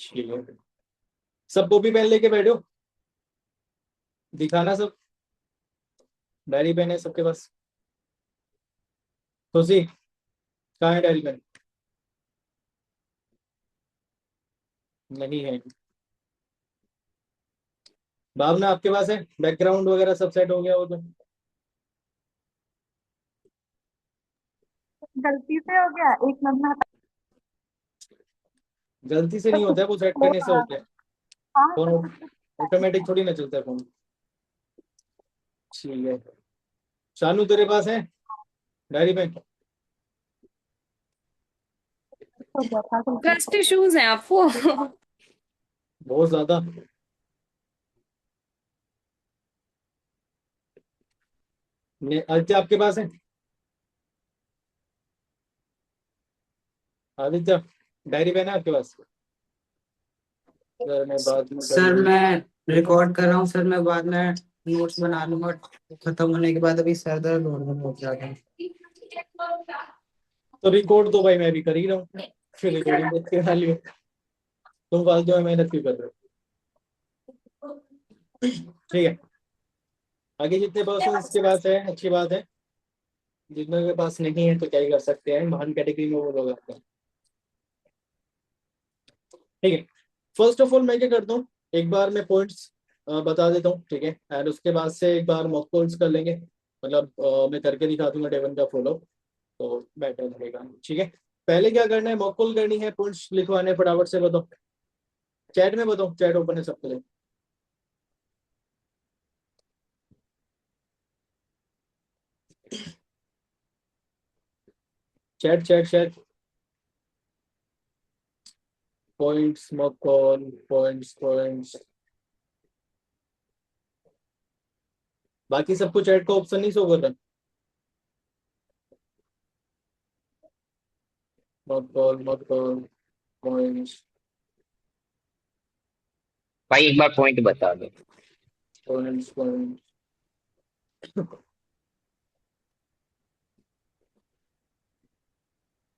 ठीक है, सब कॉपी पेन लेके बैठो, दिखाना सब, डायरी पेन है सबके पास। खुशी, कहाँ है डायरी पेन? नहीं है। भावना आपके पास है? बैकग्राउंड वगैरह सब सेट हो गया हो तो? गलती से हो गया, एक मिनट में। गलती से नहीं होता है, वो सेट हो करने से रहा होता है। है। हाँ फोन तो कुछ कुछ ऑटोमेटिक थोड़ी ना चलता है फोन। ठीक है, शानू तेरे पास है डायरी पेन? हो गया था गलती ट्रस्ट से। इश्यूज हैं आपको। बहुत ज्यादा। आदित्य आपके पास है? आदित्य, डायरी पेन है आपके पास? सर मैं बाद में कर सर लूंगा। मैं रिकॉर्ड कर रहा हूँ सर, मैं बाद में नोट्स बना लूंगा खत्म होने के बाद। अभी सर दर्द हो रहा है बहुत ज्यादा। तो रिकॉर्ड तो भाई मैं भी कर ही रहा हूँ, फिर रिकॉर्डिंग करके डाली है। तुम फालतू में मेहनत क्यों कर रहे हो? ठीक है, आगे जितने पर्सन के पास है अच्छी बात है, जितने के पास नहीं है तो क्या ही कर सकते हैं, महान कैटेगरी में वो लोग आते हैं। ठीक है, फर्स्ट ऑफ ऑल मैं क्या करता हूँ, एक बार मैं पॉइंट्स बता देता हूँ, ठीक है, एंड उसके बाद से एक बार मॉक कॉल्स कर लेंगे, मतलब मैं करके दिखा दूंगा डेवन का फॉलो, तो बेटर रहेगा। ठीक है, पहले क्या करना है, मॉक कॉल करनी है, पॉइंट्स लिखवाने हैं, फटाफट से बताओ, चैट में बताओ, चैट ओपन है सबके लिए। Chat chat chat, points, mock call, points points, बाकी सबको चैट का ऑप्शन नहीं शो कर रहा। Mock call, mock call, points, भाई एक बार पॉइंट बता दो। Points points.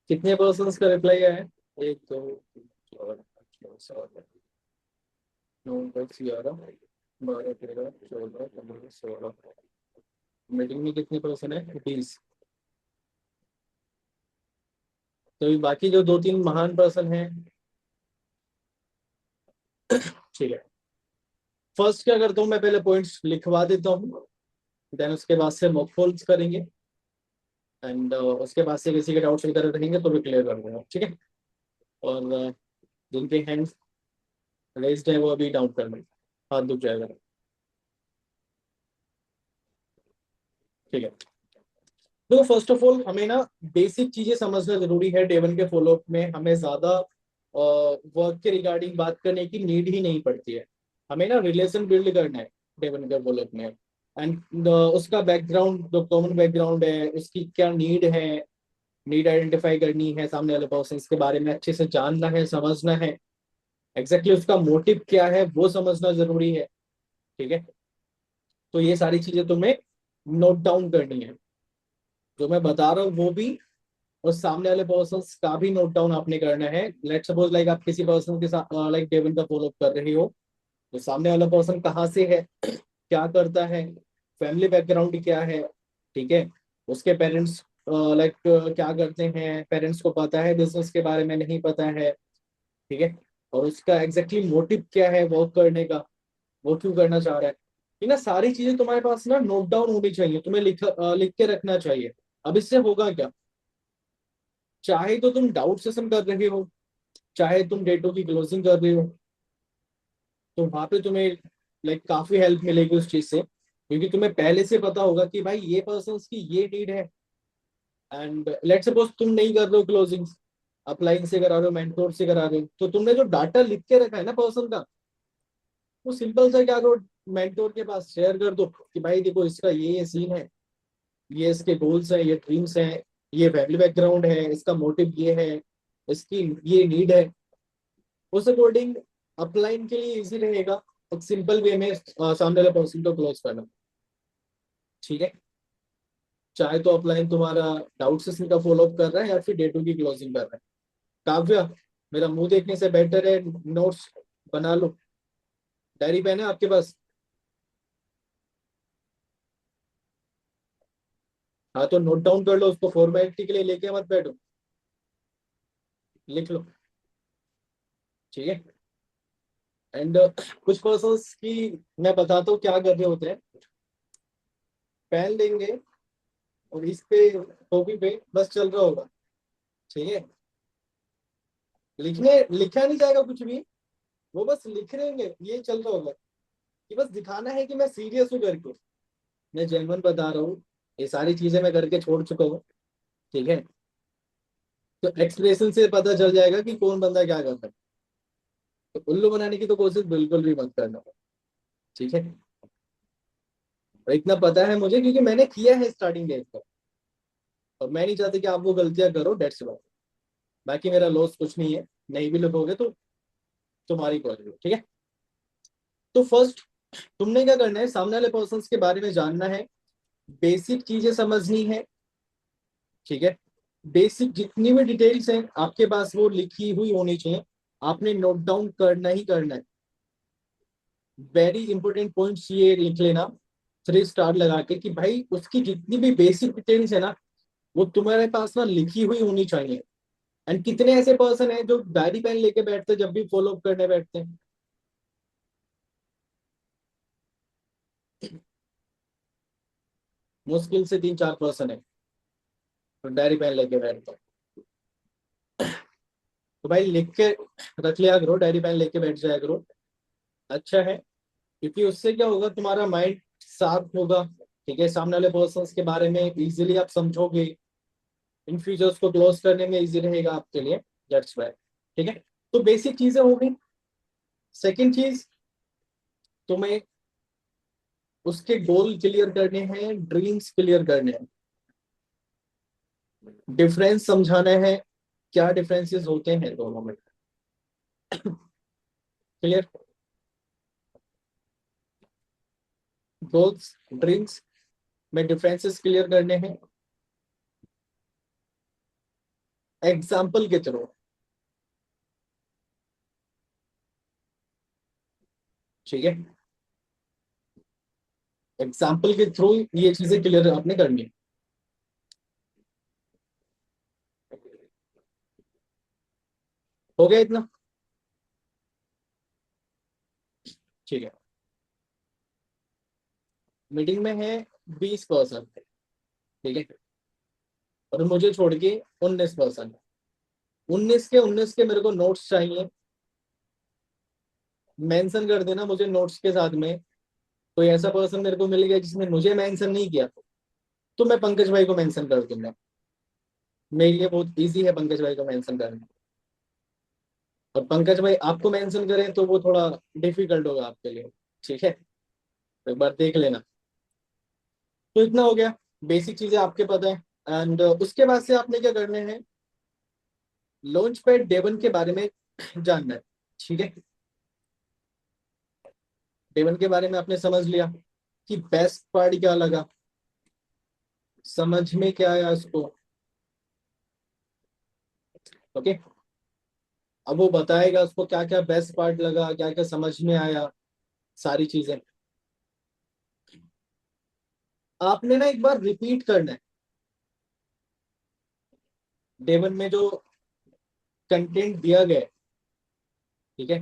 कितने पर्सन का रिप्लाई आया है? एक, दो, तीन, चार, पाँच, छः, सात, 9, 10, 11, 12, 13, 14, 15, 16। मीटिंग में कितने पर्सन है? 20। तो अभी बाकी जो दो तीन महान पर्सन हैं, ठीक है, फर्स्ट क्या करता हूँ, मैं पहले पॉइंट्स लिखवा देता हूँ, देन उसके बाद से मॉक कॉल्स करेंगे, एंड उसके बाद से किसी के डाउट्स वगैरह रहेंगे तो भी क्लियर कर दूंगा। ठीक है, और जिनके हैंड्स रेज्ड है वो अभी डाउन कर लें, हाथ दुख जाएगा। ठीक है, तो फर्स्ट ऑफ ऑल हमें ना बेसिक चीजें समझना जरूरी है, डेवन के फॉलोअप में हमें ज्यादा वर्क के रिगार्डिंग बात करने की नीड ही नहीं पड़ती है, हमें ना रिलेशन बिल्ड करना है डेवन के फॉलोअप में, एंड उसका बैकग्राउंड, जो कॉमन बैकग्राउंड है, उसकी क्या नीड है, नीड आइडेंटिफाई करनी है, सामने वाले पर्सन के बारे में अच्छे से जानना है, समझना है, एग्जैक्टली उसका मोटिव क्या है वो समझना जरूरी है। ठीक है, तो ये सारी चीजें तुम्हें नोट डाउन करनी है, जो मैं बता रहा हूँ वो भी, और सामने वाले पर्सन का भी नोट डाउन आपने करना है। लेट सपोज लाइक आप किसी पर्सन के साथ लाइक डेवन का फॉलो कर रहे हो, तो सामने वाला पर्सन कहाँ से है, क्या करता है, फैमिली बैकग्राउंड क्या है, ठीक है, उसके पेरेंट्स लाइक क्या करते हैं, पेरेंट्स को पता है बिजनेस के बारे में, नहीं पता है, ठीक है, और उसका एग्जैक्टली मोटिव क्या है वर्क करने का, वो क्यों करना चाह रहा है, ये ना सारी चीजें तुम्हारे पास ना नोट डाउन होनी चाहिए, तुम्हें लिख के रखना चाहिए। अब इससे होगा क्या, चाहे तो तुम डाउट सेशन कर रहे हो, चाहे तुम डेटो की क्लोजिंग कर रहे हो, तो वहां पे तुम्हें लाइक काफी हेल्प मिलेगी उस चीज से, क्योंकि तुम्हें पहले से पता होगा कि भाई ये पर्सन की ये नीड है, एंड लेट सपोज तुम नहीं कर रहे हो क्लोजिंग, अपलाइन से करा रहे हो, मेंटोर से करा रहे हो, तो तुमने जो डाटा लिख के रखा है ना पर्सन का, वो सिंपल सा क्या करो, मेंटोर के पास शेयर कर दो कि भाई देखो इसका ये सीन है, ये इसके गोल्स हैं, ये ड्रीम्स हैं, ये फैमिली बैकग्राउंड है, इसका मोटिव ये है, इसकी ये नीड है, उस अकॉर्डिंग अपलाइन के लिए इजी रहेगा एक सिंपल वे में सामने वाले पर्सन को क्लोज करना। ठीक है, चाहे तो अपलाइन तुम्हारा डाउट सेशन का फॉलोअप कर रहा है या फिर डे टू की क्लोजिंग कर रहा है। काव्या, मेरा मुंह देखने से बेटर है नोट्स बना लो। डायरी पेन है आपके पास? हाँ तो नोट डाउन कर लो उसको, फॉर्मेलिटी के लिए लेके मत बैठो, लिख लो, ठीक है। एंड कुछ पर्सन्स की मैं बताता हूँ क्या कर रहे होते हैं। पेन लेंगे और इस पे कॉपी पे बस चल रहा होगा, ठीक है। लिखने लिखा नहीं जाएगा कुछ भी, वो बस लिख रहेंगे, ये चल रहा होगा कि बस दिखाना है कि मैं सीरियस हूँ करके। मैं जेन्युइन बता रहा हूँ, ये सारी चीजें मैं करके छोड़ चुका हूँ, ठीक है। तो एक्सप्रेशन से पता चल जाएगा कि कौन बंदा क्या कर रहा है। तो उल्लू बनाने की तो कोशिश बिल्कुल भी मत करना, ठीक है। और इतना पता है मुझे क्योंकि मैंने किया है स्टार्टिंग डेज पर, और मैं नहीं चाहती कि आप वो गलतियां करो, डेट्स वाई। बाकी मेरा लॉस कुछ नहीं है, नहीं भी लिखोगे तो तुम्हारी प्रॉब्लम, ठीक है। तो फर्स्ट तुमने क्या करना है, सामने वाले पर्सन के बारे में जानना है, बेसिक चीजें समझनी है, ठीक है। बेसिक जितनी भी डिटेल्स हैं आपके पास वो लिखी हुई होनी चाहिए, आपने नोट डाउन करना ही करना है। वेरी इंपॉर्टेंट पॉइंट्स ये लिख लेना 3 स्टार लगा के कि भाई उसकी जितनी भी बेसिक डिटेल्स है ना वो तुम्हारे पास ना लिखी हुई होनी चाहिए। एंड कितने ऐसे पर्सन है जो डायरी पेन लेके बैठते हैं जब भी फॉलो अप करने बैठते हैं? मुश्किल से 3-4 पर्सन है तो डायरी पेन लेके बैठते हैं। तो भाई लिख के रख लिया करो, डायरी पेन लेके बैठ जाया करो, अच्छा है। क्योंकि उससे क्या होगा, तुम्हारा माइंड शार्प होगा, ठीक है। सामने वाले पर्सन के बारे में इजीली आप समझोगे, इन फ्यूचर्स को क्लोज करने में इजी रहेगा आपके लिए, दैट्स व्हाई, ठीक है। तो बेसिक चीजें हो गई। सेकंड चीज, तुम्हें उसके गोल क्लियर करने हैं, ड्रीम्स क्लियर करने हैं, डिफरेंस समझाना है, क्या डिफरेंसेस होते हैं दोनों में, क्लियर। गोल्स ड्रीम्स में डिफरेंसेस क्लियर करने हैं एग्जाम्पल के थ्रू, ठीक है। एग्जाम्पल के थ्रू ये चीजें क्लियर आपने करनी है। हो गया इतना, ठीक है। मीटिंग में है 20 पर्सन, ठीक है, और मुझे छोड़ के 19 पर्सन। 19 के मेरे को नोट्स चाहिए, मेंशन कर देना मुझे नोट्स के साथ में। कोई ऐसा पर्सन मेरे को मिल गया जिसने मुझे मेंशन नहीं किया तो मैं पंकज भाई को मेंशन कर दूंगा, मेरे लिए बहुत इजी है पंकज भाई को मेंशन करना। और पंकज भाई आपको मेंशन करें तो वो थोड़ा डिफिकल्ट होगा आपके लिए, ठीक है। तो एक बार देख लेना। तो इतना हो गया, बेसिक चीजें आपके पता है। एंड उसके बाद से आपने क्या करना है, लॉन्च पैड डेवन के बारे में जानना है, ठीक है। डेवन के बारे में आपने समझ लिया कि बेस्ट पार्ट क्या लगा, समझ में क्या आया उसको, ओके। अब वो बताएगा उसको क्या क्या बेस्ट पार्ट लगा, क्या क्या समझ में आया, सारी चीजें आपने ना एक बार रिपीट करना है। डेवन में जो कंटेंट दिया गया है, ठीक है,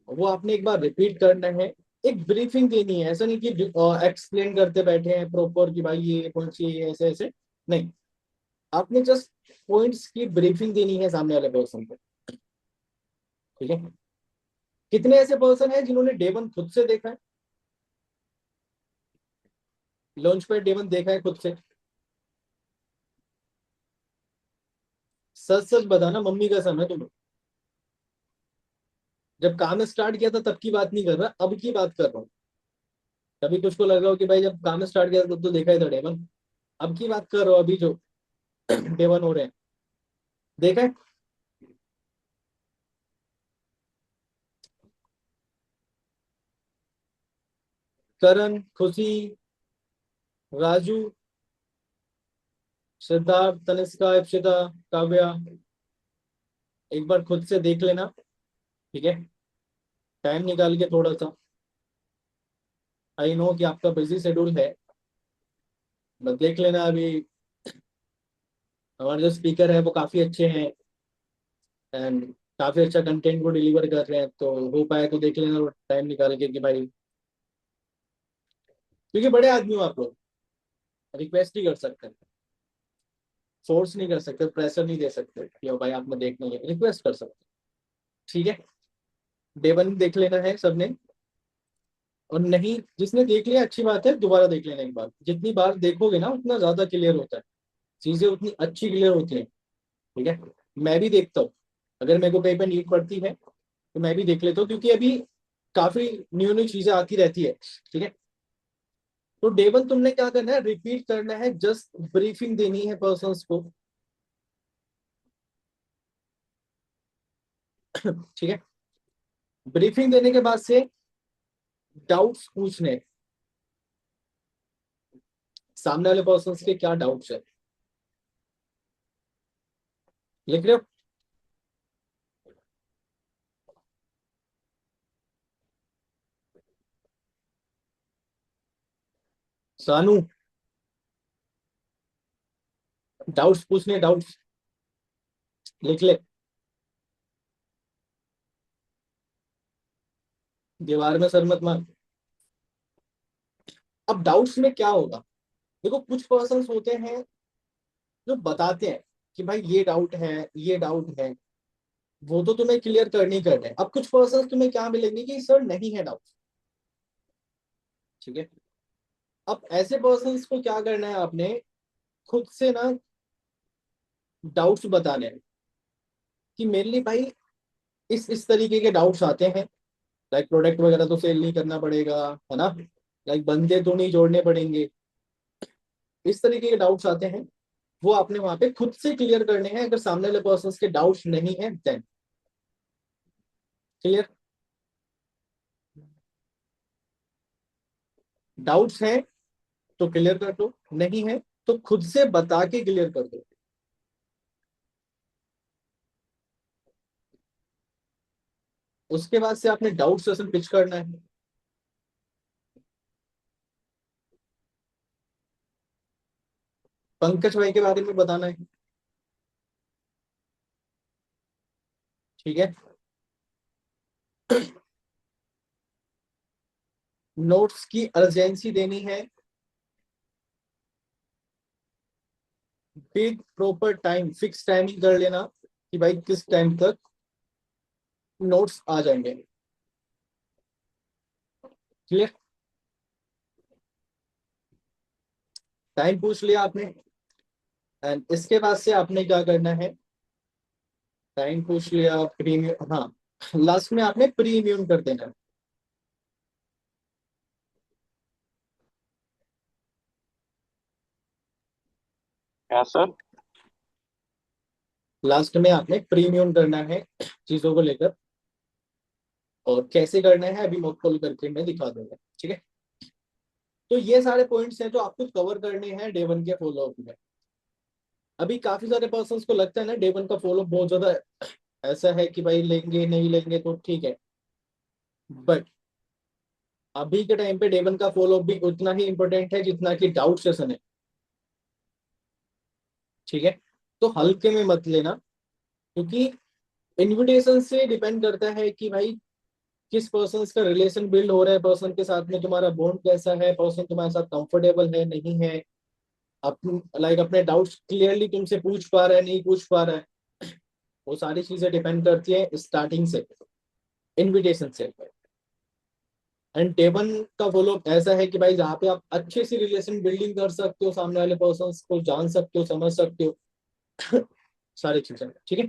वो आपने एक बार रिपीट करना है। एक ब्रीफिंग देनी है, ऐसा नहीं कि एक्सप्लेन करते बैठे हैं प्रॉपर कि भाई ये कौन सी है, ऐसे ऐसे नहीं। आपने जस्ट पॉइंट्स की ब्रीफिंग देनी है सामने वाले पर्सन को, ठीक है। कितने ऐसे पर्सन है जिन्होंने डेवन खुद से देखा है, लॉन्च पैड डेवन देखा है खुद से? सच सच बताना, मम्मी कसम है तुम्हें। जब काम स्टार्ट किया था तब की बात नहीं कर रहा, अब की बात कर रहा हूँ। कभी कुछ को लग रहा हो कि भाई जब काम स्टार्ट किया था तब तो देखा ही था डेवन, अब की बात कर रहा हूँ, अभी जो डेवन हो रहे हैं देखा है। करण, खुशी, राजू, सिद्धार्थ, तनिष्का, इप्सिता, काव्या, एक बार खुद से देख लेना, ठीक है, टाइम निकाल के थोड़ा सा। आई नो कि आपका बिजी शेड्यूल है, बस देख लेना। अभी हमारे जो स्पीकर है वो काफी अच्छे हैं एंड काफी अच्छा कंटेंट को डिलीवर कर रहे हैं, तो हो पाए तो देख लेना टाइम निकाल के कि भाई, क्योंकि बड़े आदमी हो आप लोग, रिक्वेस्ट ही कर सकते हैं, फोर्स नहीं कर सकते, प्रेशर नहीं दे सकते कि भाई आपने देखना है, रिक्वेस्ट कर सकते हैं, ठीक है। डे वन देख लेना है सबने, और नहीं जिसने देख लिया अच्छी बात है, दोबारा देख लेना एक बार। जितनी बार देखोगे ना उतना ज्यादा क्लियर होता है, चीजें उतनी अच्छी क्लियर होती हैं, ठीक है। मैं भी देखता हूँ, अगर मेरे को कहीं पे नीड पड़ती है तो मैं भी देख लेता हूँ, क्योंकि अभी काफी न्यू न्यू चीजें आती रहती है, ठीक है। तो डे वन तुमने क्या करना है, रिपीट करना है, जस्ट ब्रीफिंग देनी है पर्सन्स को, ठीक है। ब्रीफिंग देने के बाद से डाउट्स पूछने, सामने वाले पर्सन्स के क्या डाउट्स है, लिख रहे हो? सानू, डाउट्स पूछने, डाउट्स लिख ले, दीवार में सर मत मार। अब डाउट्स में क्या होगा, देखो कुछ पर्सन्स होते हैं जो बताते हैं कि भाई ये डाउट है, ये डाउट है, वो तो तुम्हें क्लियर करनी करना है। अब कुछ पर्सन्स तुम्हें क्या मिलेंगे कि सर नहीं है डाउट, ठीक है। अब ऐसे पर्सन्स को क्या करना है आपने, खुद से ना डाउट्स बताने हैं कि मेरे लिए भाई इस तरीके के डाउट्स आते हैं, लाइक प्रोडक्ट वगैरह तो सेल नहीं करना पड़ेगा, है ना, लाइक बंदे तो नहीं जोड़ने पड़ेंगे, इस तरीके के डाउट्स आते हैं, वो आपने वहां पे खुद से क्लियर करने हैं। अगर सामने वाले पर्सन के डाउट्स नहीं है देन क्लियर, डाउट्स हैं तो क्लियर कर दो, नहीं है तो खुद से बता के क्लियर कर दो। उसके बाद से आपने डाउट सेशन पिच करना है, पंकज भाई के बारे में बताना है, ठीक है। नोट्स की अर्जेंसी देनी है, with proper time, fix timing कर लेना कि भाई किस टाइम तक नोट्स आ जाएंगे, क्लियर। टाइम पूछ लिया आपने, एंड इसके बाद से आपने क्या करना है, टाइम पूछ लिया, प्रीमियम, हाँ, लास्ट में आपने प्रीमियम कर देना है। क्या सर? लास्ट में आपने प्रीमियम करना है चीजों को लेकर, और कैसे करना है अभी मॉक कॉल करके मैं दिखा दूंगा, ठीक है। तो ये सारे पॉइंट्स हैं जो आपको कवर करने हैं डे वन के फॉलो अप में। अभी काफी सारे पर्सन को लगता है ना डे वन का फॉलो बहुत ज्यादा ऐसा है कि भाई लेंगे नहीं लेंगे तो ठीक है, बट अभी के टाइम पे डे वन का फॉलो अप भी उतना ही इंपॉर्टेंट है जितना कि डाउट सेशन है, ठीक है। तो हल्के में मत लेना, क्योंकि इनविटेशन से डिपेंड करता है कि भाई किस पर्सन का रिलेशन बिल्ड हो रहा है, पर्सन के साथ में तुम्हारा बॉन्ड कैसा है, पर्सन तुम्हारे साथ कंफर्टेबल है नहीं है, लाइक अपने डाउट्स क्लियरली तुमसे पूछ पा रहा है नहीं पूछ पा रहा है, वो सारी चीजें डिपेंड करती है स्टार्टिंग से, इनविटेशन से। एंड टेबल का फॉलो ऐसा है कि भाई जहाँ पे आप अच्छे से रिलेशन बिल्डिंग कर सकते हो, सामने वाले पर्सन को जान सकते हो, समझ सकते हो, सारी चीजें, ठीक है।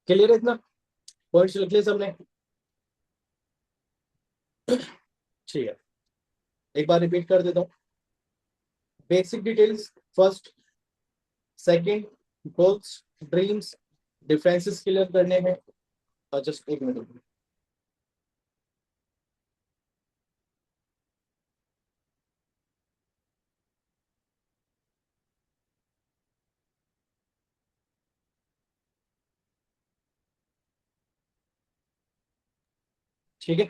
क्लियर है इतना, पॉइंट्स लिख लिया सबने, ठीक है। एक बार रिपीट कर देता हूँ, basic details first, second goals, dreams, differences clear करने हैं, और जस्ट एक मिनट। ठीक है,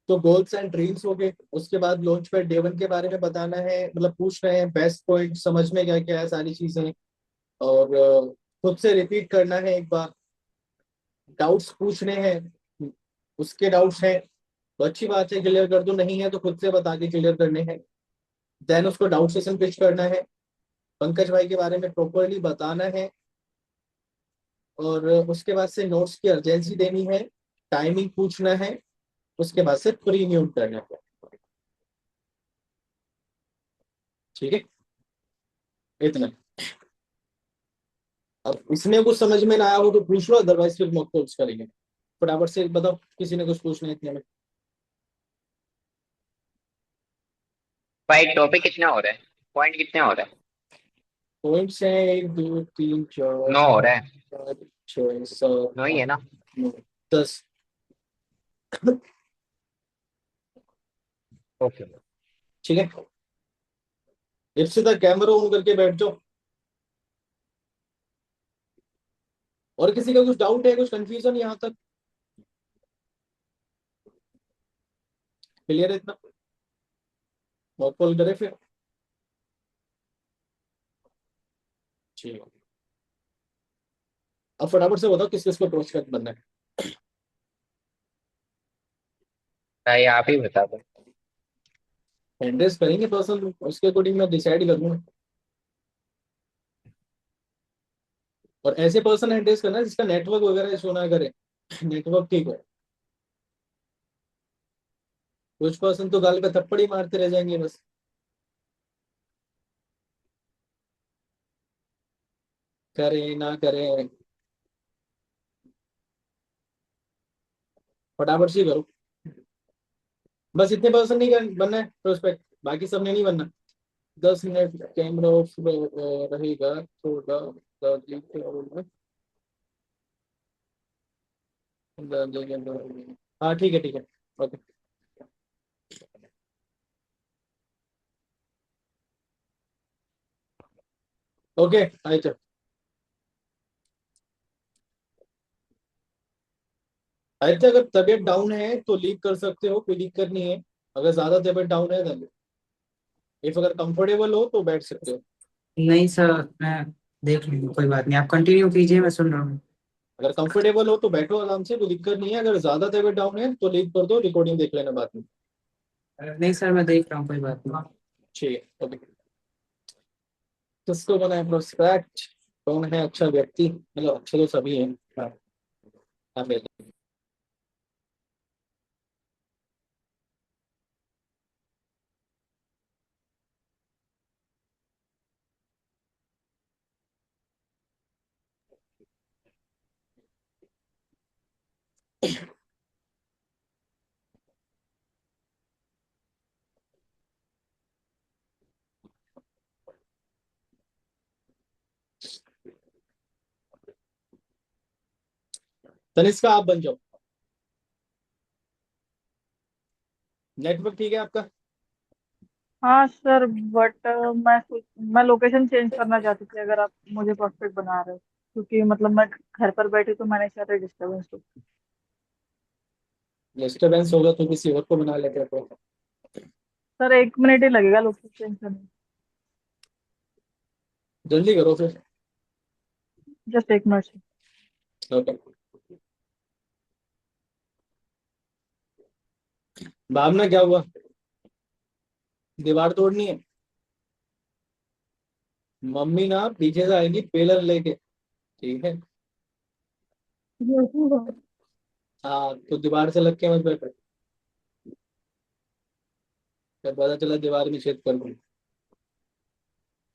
तो गोल्स एंड ड्रीम्स हो गए। उसके बाद लॉन्च पैड डे 1 के बारे में बताना है, मतलब पूछ रहे हैं बेस्ट पॉइंट समझ में क्या क्या है सारी चीजें, और खुद से रिपीट करना है एक बार, डाउट्स पूछने हैं, उसके डाउट्स हैं तो अच्छी बात है क्लियर कर दो, नहीं है तो खुद से बता के क्लियर करने हैं। देन उसको डाउट सेशन पिच करना है, पंकज भाई के बारे में प्रॉपरली बताना है, और उसके बाद से नोट्स की अर्जेंसी देनी है, टाइमिंग पूछना है, उसके बाद से प्रीमियम करना है। ठीक है, इतना। अब इसमें कुछ समझ में ना आया हो तो पूछ लो, अदरवाइज फिर मॉक कॉल्स करेंगे। फटाफट से बताओ, किसी ने कुछ पूछना है इतने में? भाई टॉपिक कितना हो रहा है? पॉइंट कितने हो रहा है? पॉइंट्स हैं 1 2 3 4 9 हो रहा है। 5 6 7 9 ही है 8 ना? 9 10। ओके। ठीक है, इससे तक कैमरा ऑन करके बैठ जाओ। और किसी का कुछ डाउट है, कुछ कंफ्यूजन यहाँ तक? क्लियर है इतना? मॉक कॉल करे फिर। ठीक है, अब फटाफट से बताओ किस किस को टॉर्च कट बनना है। भाई आप ही बता दो। एड्रेस करेंगे पर्सन, उसके अकॉर्डिंग मैं डिसाइड करूंगा। और ऐसे पर्सन एड्रेस करना जिसका नेटवर्क वगैरह शो ना करे। नेटवर्क ठीक हो। कुछ पर्सन तो गाल पे थप्पड़ ही मारते रह जाएंगे बस। करें ना करें, फटाफट से ही करो। बस इतने पर्सन नहीं बनना है प्रोस्पेक्ट, बाकी सबने नहीं बनना। 10 मिनट कैमरा ऑफ रहेगा थोड़ा। हाँ ठीक है ठीक है, ओके। ओके आदित्य, आदित्य अगर तबीयत डाउन है तो लीव कर सकते हो, कोई दिक्कत नहीं है। अगर ज्यादा तबीयत डाउन है तो इफ अगर कंफर्टेबल हो तो बैठ सकते हो। नहीं सर, मैं देख लूंगा, कोई बात नहीं, आप कंटिन्यू कीजिए, मैं सुन रहा हूँ। अगर कंफर्टेबल हो तो बैठो आराम से, कोई दिक्कत नहीं है। अगर ज्यादा तबीयत डाउन है तो लीव कर दो, रिकॉर्डिंग देख लेना बाद में। नहीं सर, मैं देख रहा हूँ, कोई बात नहीं। ठीक है, ओके। किसको बनाए प्रोस्पेक्ट? कौन है अच्छा व्यक्ति? मतलब अच्छे तो सभी हैं। हाँ, हाँ, बिल्कुल। तनिष्का आप बन जाओ। नेटवर्क ठीक है आपका? हाँ सर, बट मैं लोकेशन चेंज करना चाहती थी, अगर आप मुझे परफेक्ट बना रहे हो, क्योंकि मतलब मैं घर पर बैठी तो मैंने चाहता डिस्टर्बेंस हो। डिस्टर्बेंस होगा तो किसी और को बना लेते हैं तो। सर 1 मिनट ही लगेगा लोकेशन चेंज करने में। जल्दी करो फिर। जस्ट 1 मिनट से। ओके, भावना क्या हुआ? दीवार तोड़नी है? मम्मी ना पीछे से आएगी पेलर लेके, ठीक है? हाँ तो दीवार से लग के मत बैठो, फिर पता चला दीवार में छेद कर दूँ।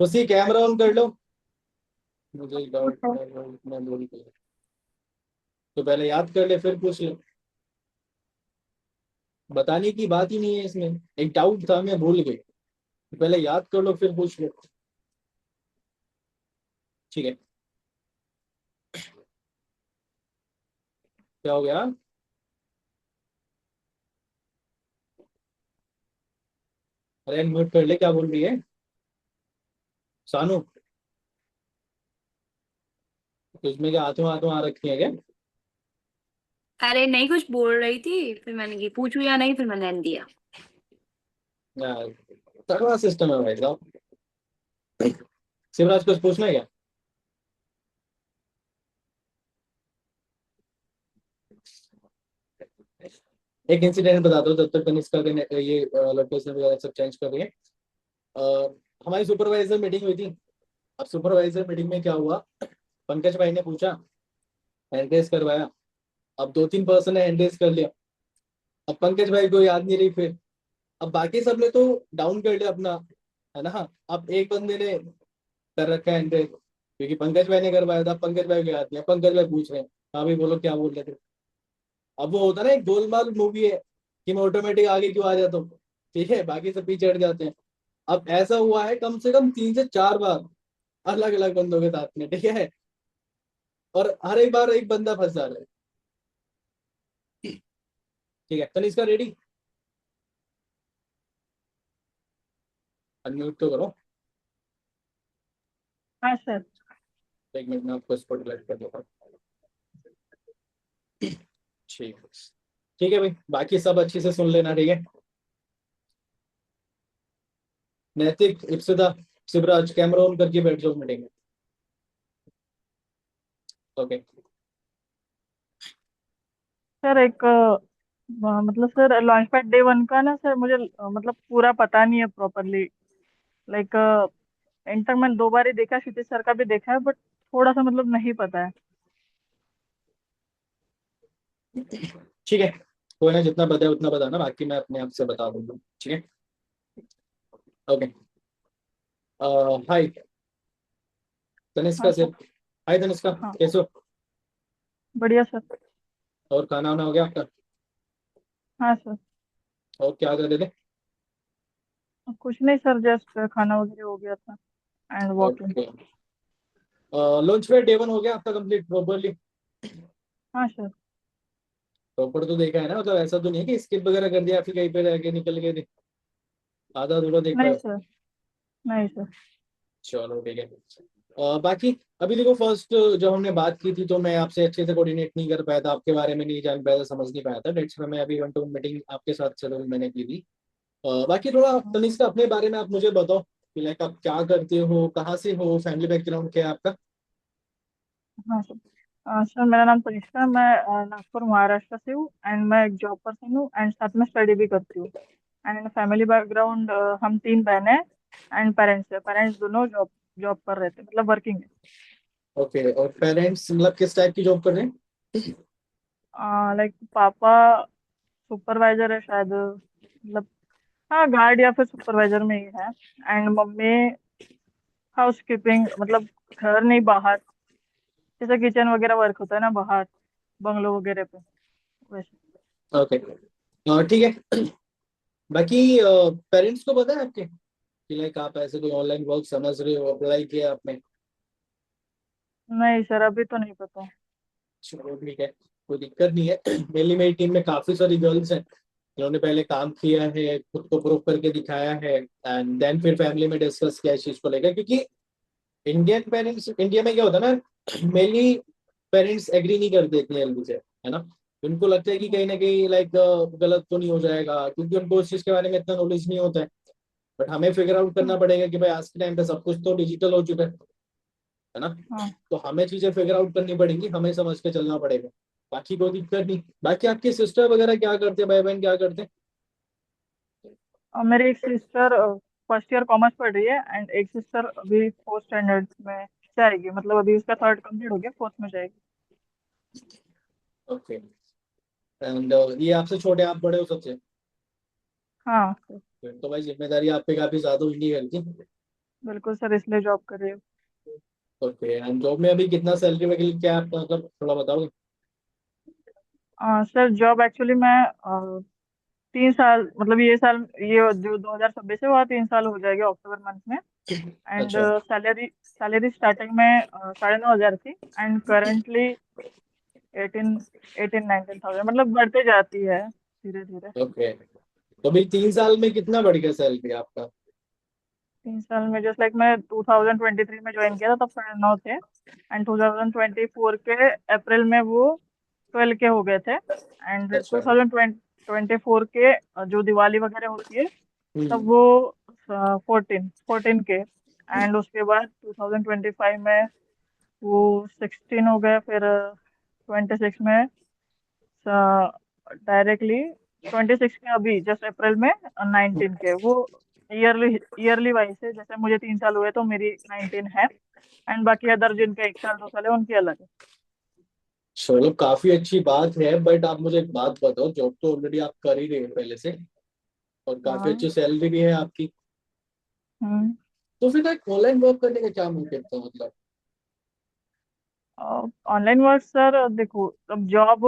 उसी कैमरा ऑन कर लो। मुझे डाउट मैं बोल के, तो पहले याद कर ले फिर पूछ ले। बताने की बात ही नहीं है इसमें, एक डाउट था मैं भूल गई, तो पहले याद कर लो फिर पूछ लो। ठीक है, क्या हो गया? अरे म्यूट कर ले, क्या बोल रही है सानू? तो इसमें क्या हाथों हाथों आ रखी है क्या? अरे नहीं, कुछ बोल रही थी, फिर मैंने की पूछू या नहीं, फिर मैंने दिया। यार तगड़ा सिस्टम है भाई साहब। शिवराज कुछ पूछना है क्या? एक इंसिडेंट बता दो जब तक तनिष्का ये लोकेशन वगैरह सब चेंज कर रही है। हमारी सुपरवाइजर मीटिंग हुई थी। अब सुपरवाइजर मीटिंग में क्या हुआ, पंकज भाई ने पूछा, हैंड रेस करवाया। अब 2-3 पर्सन ने हैंड रेस कर लिया। अब पंकज भाई को याद नहीं रही फिर। अब बाकी सब ने तो डाउन कर लिया अपना, है ना। अब एक बंदे ने कर रखा है हैंड रेस, क्योंकि पंकज भाई ने करवाया था। पंकज भाई को याद नहीं है, पंकज भाई पूछ रहे हैं हाँ भाई बोलो क्या बोल रहे थे। अब वो होता है ना, एक गोलमाल मूवी है कि मैं ऑटोमेटिक आगे क्यों आ जाता हूँ, ठीक है, बाकी सब पीछे हट जाते हैं। अब ऐसा हुआ है कम से कम 3 से 4 बार अलग अलग बंदों के साथ में, ठीक है। और हर एक बार एक बंदा फंस जा रहा है। ठीक है, तनिष्का रेडी? अनम्यूट तो करो। हाँ सर। एक मिनट में आपको स्पॉटलाइट कर देता हूँ। ठीक है, ठीक है भाई, बाकी सब अच्छे से सुन लेना, ठीक है। नैतिक, इप्सिता, शिवराज कैमरा ऑन करके बैठ जाओ मीटिंग में। ओके। सर एक मतलब सर लॉन्च पैड डे 1 का ना सर, मुझे मतलब पूरा पता नहीं है प्रॉपरली। लाइक इन तक मैंने 2 बार ही देखा, क्षितिज सर का भी देखा है, बट थोड़ा सा मतलब नहीं पता है। ठीक है, कोई ना, जितना बताया उतना बताना, बाकी मैं अपने आप से बता दूंगा, ठीक है। ओके। हाय तनिष्का हाँ से। सर। हाय तनिष्का, हाँ कैसे हो? बढ़िया सर। और खाना वाना हो गया आपका? हाँ सर। और क्या कर रहे थे? कुछ नहीं सर, जस्ट खाना वगैरह हो गया था एंड वॉकिंग। ओके। लॉन्च पे डे 1 हो गया आपका कंप्लीट प्रॉपरली? हाँ सर। प्रॉपर तो देखा है ना, मतलब ऐसा तो नहीं है कि स्किप वगैरह कर दिया फिर कहीं पे रह के निकल गए थे, आधा अधूरा देख नहीं पाए? सर। नहीं सर। चलो ठीक है। बाकी अभी देखो, फर्स्ट जब हमने बात की थी तो मैं आपसे अच्छे से कोऑर्डिनेट नहीं कर पाया था, आपके बारे में नहीं जान पाया था, समझ नहीं पाया था, डेट्स में मैं अभी 1-2 मीटिंग आपके साथ चलो मैंने की थी। बाकी थोड़ा तनिष्का अपने बारे में आप मुझे बताओ कि लाइक आप क्या करते हो, कहाँ से हो, फैमिली बैकग्राउंड क्या है आपका? हाँ सर। सर मेरा नाम तनिष्का है, मैं नागपुर महाराष्ट्र से हूँ एंड मैं एक जॉब पर्सन हूँ एंड साथ में स्टडी भी करती हूँ। एंड फैमिली बैकग्राउंड, हम 3 बहनें हैं एंड पेरेंट्स है, पेरेंट्स दोनों जॉब जॉब कर रहे थे, मतलब वर्किंग है। ओके, और पेरेंट्स मतलब किस टाइप की जॉब कर रहे हैं? लाइक पापा सुपरवाइजर है शायद, मतलब हाँ गार्ड या फिर सुपरवाइजर में ही है। एंड मम्मी हाउस कीपिंग, मतलब घर नहीं बाहर, जैसे किचन वगैरह वर्क होता है ना बाहर बंगलो वगैरह पे, वैसे। ओके, ठीक है। बाकी पेरेंट्स को पता है आपके कि लाइक आप ऐसे कोई ऑनलाइन वर्क समझ रहे हो, अप्लाई किया आपने? नहीं सर, अभी तो नहीं पता। चलो ठीक है, कोई दिक्कत नहीं है। मेनली मेरी टीम में काफी सारी गर्ल्स हैं जिन्होंने पहले काम किया है, खुद को प्रूव करके दिखाया है, एंड देन फिर फैमिली में डिस्कस किया इस चीज को लेकर, क्योंकि इंडियन पेरेंट्स, इंडिया में क्या होता है ना, मेनली पेरेंट्स एग्री नहीं करते इतनी जल्दी से, है ना। उनको लगता है कि कहीं ना कहीं लाइक गलत तो नहीं हो जाएगा, क्योंकि उनको उस चीज के बारे में इतना नॉलेज नहीं होता है। बट हमें फिगर आउट करना पड़ेगा कि भाई आज के टाइम पे सब कुछ तो डिजिटल हो चुका है ना। हाँ। तो हमें चीजें फिगर आउट करनी पड़ेंगी, हमें समझ के चलना पड़ेगा। बाकी कोई दिक्कत नहीं। बाकी आपकी सिस्टर वगैरह क्या करते हैं, भाई बहन क्या करते हैं? और मेरी एक सिस्टर फर्स्ट ईयर कॉमर्स पढ़ रही है एंड एक सिस्टर अभी 4th स्टैंडर्ड में जाएगी, मतलब अभी उसका 3rd कंप्लीट हो गया, 4th में जाएगी। ओके। एंड ये आपसे छोटे, आप बड़े हो सबसे? हाँ सर। फिर तो भाई जिम्मेदारी आप पे काफी ज्यादा हुई नहीं घर की। बिल्कुल सर, इसलिए जॉब कर रही हूँ। ओके, एंड जॉब में अभी कितना सैलरी वगैरह क्या है आपका, मतलब थोड़ा बताओगे? सर जॉब एक्चुअली मैं 3 साल, मतलब ये साल, ये जो 2026 है वो 3 साल हो जाएगा अक्टूबर मंथ में। एंड अच्छा। सैलरी सैलरी स्टार्टिंग में 9,500 थी एंड करेंटली 18-19,000, मतलब बढ़ते जाती है धीरे धीरे। ओके, तो अभी 3 साल में कितना बढ़ गया सैलरी आपका? 3 साल में जस्ट लाइक मैं 2023 में ज्वाइन किया था तब 9,500 थे एंड 2024 के अप्रैल में वो 12 के हो गए थे, एंड अच्छा। 2024 के जो दिवाली वगैरह होती है तब वो 14 के, एंड उसके बाद 2025 में वो 16 हो गए, फिर 26 में डायरेक्टली 26 के अभी जस्ट अप्रैल में 19 के, वो ईयरली ईयरली वाइज है, जैसे मुझे 3 साल हुए तो मेरी 19 है, एंड बाकी अदर जिनके 1 साल 2 साल है उनकी अलग है। चलो काफी अच्छी बात है, बट आप मुझे एक बात बताओ, जॉब तो ऑलरेडी आप कर ही रहे हो पहले से, और काफी हाँ। अच्छी सैलरी भी है आपकी, हम्म। तो फिर एक ऑनलाइन वर्क करने का क्या मोटिव था मतलब? ऑनलाइन वर्क सर, देखो अब जॉब,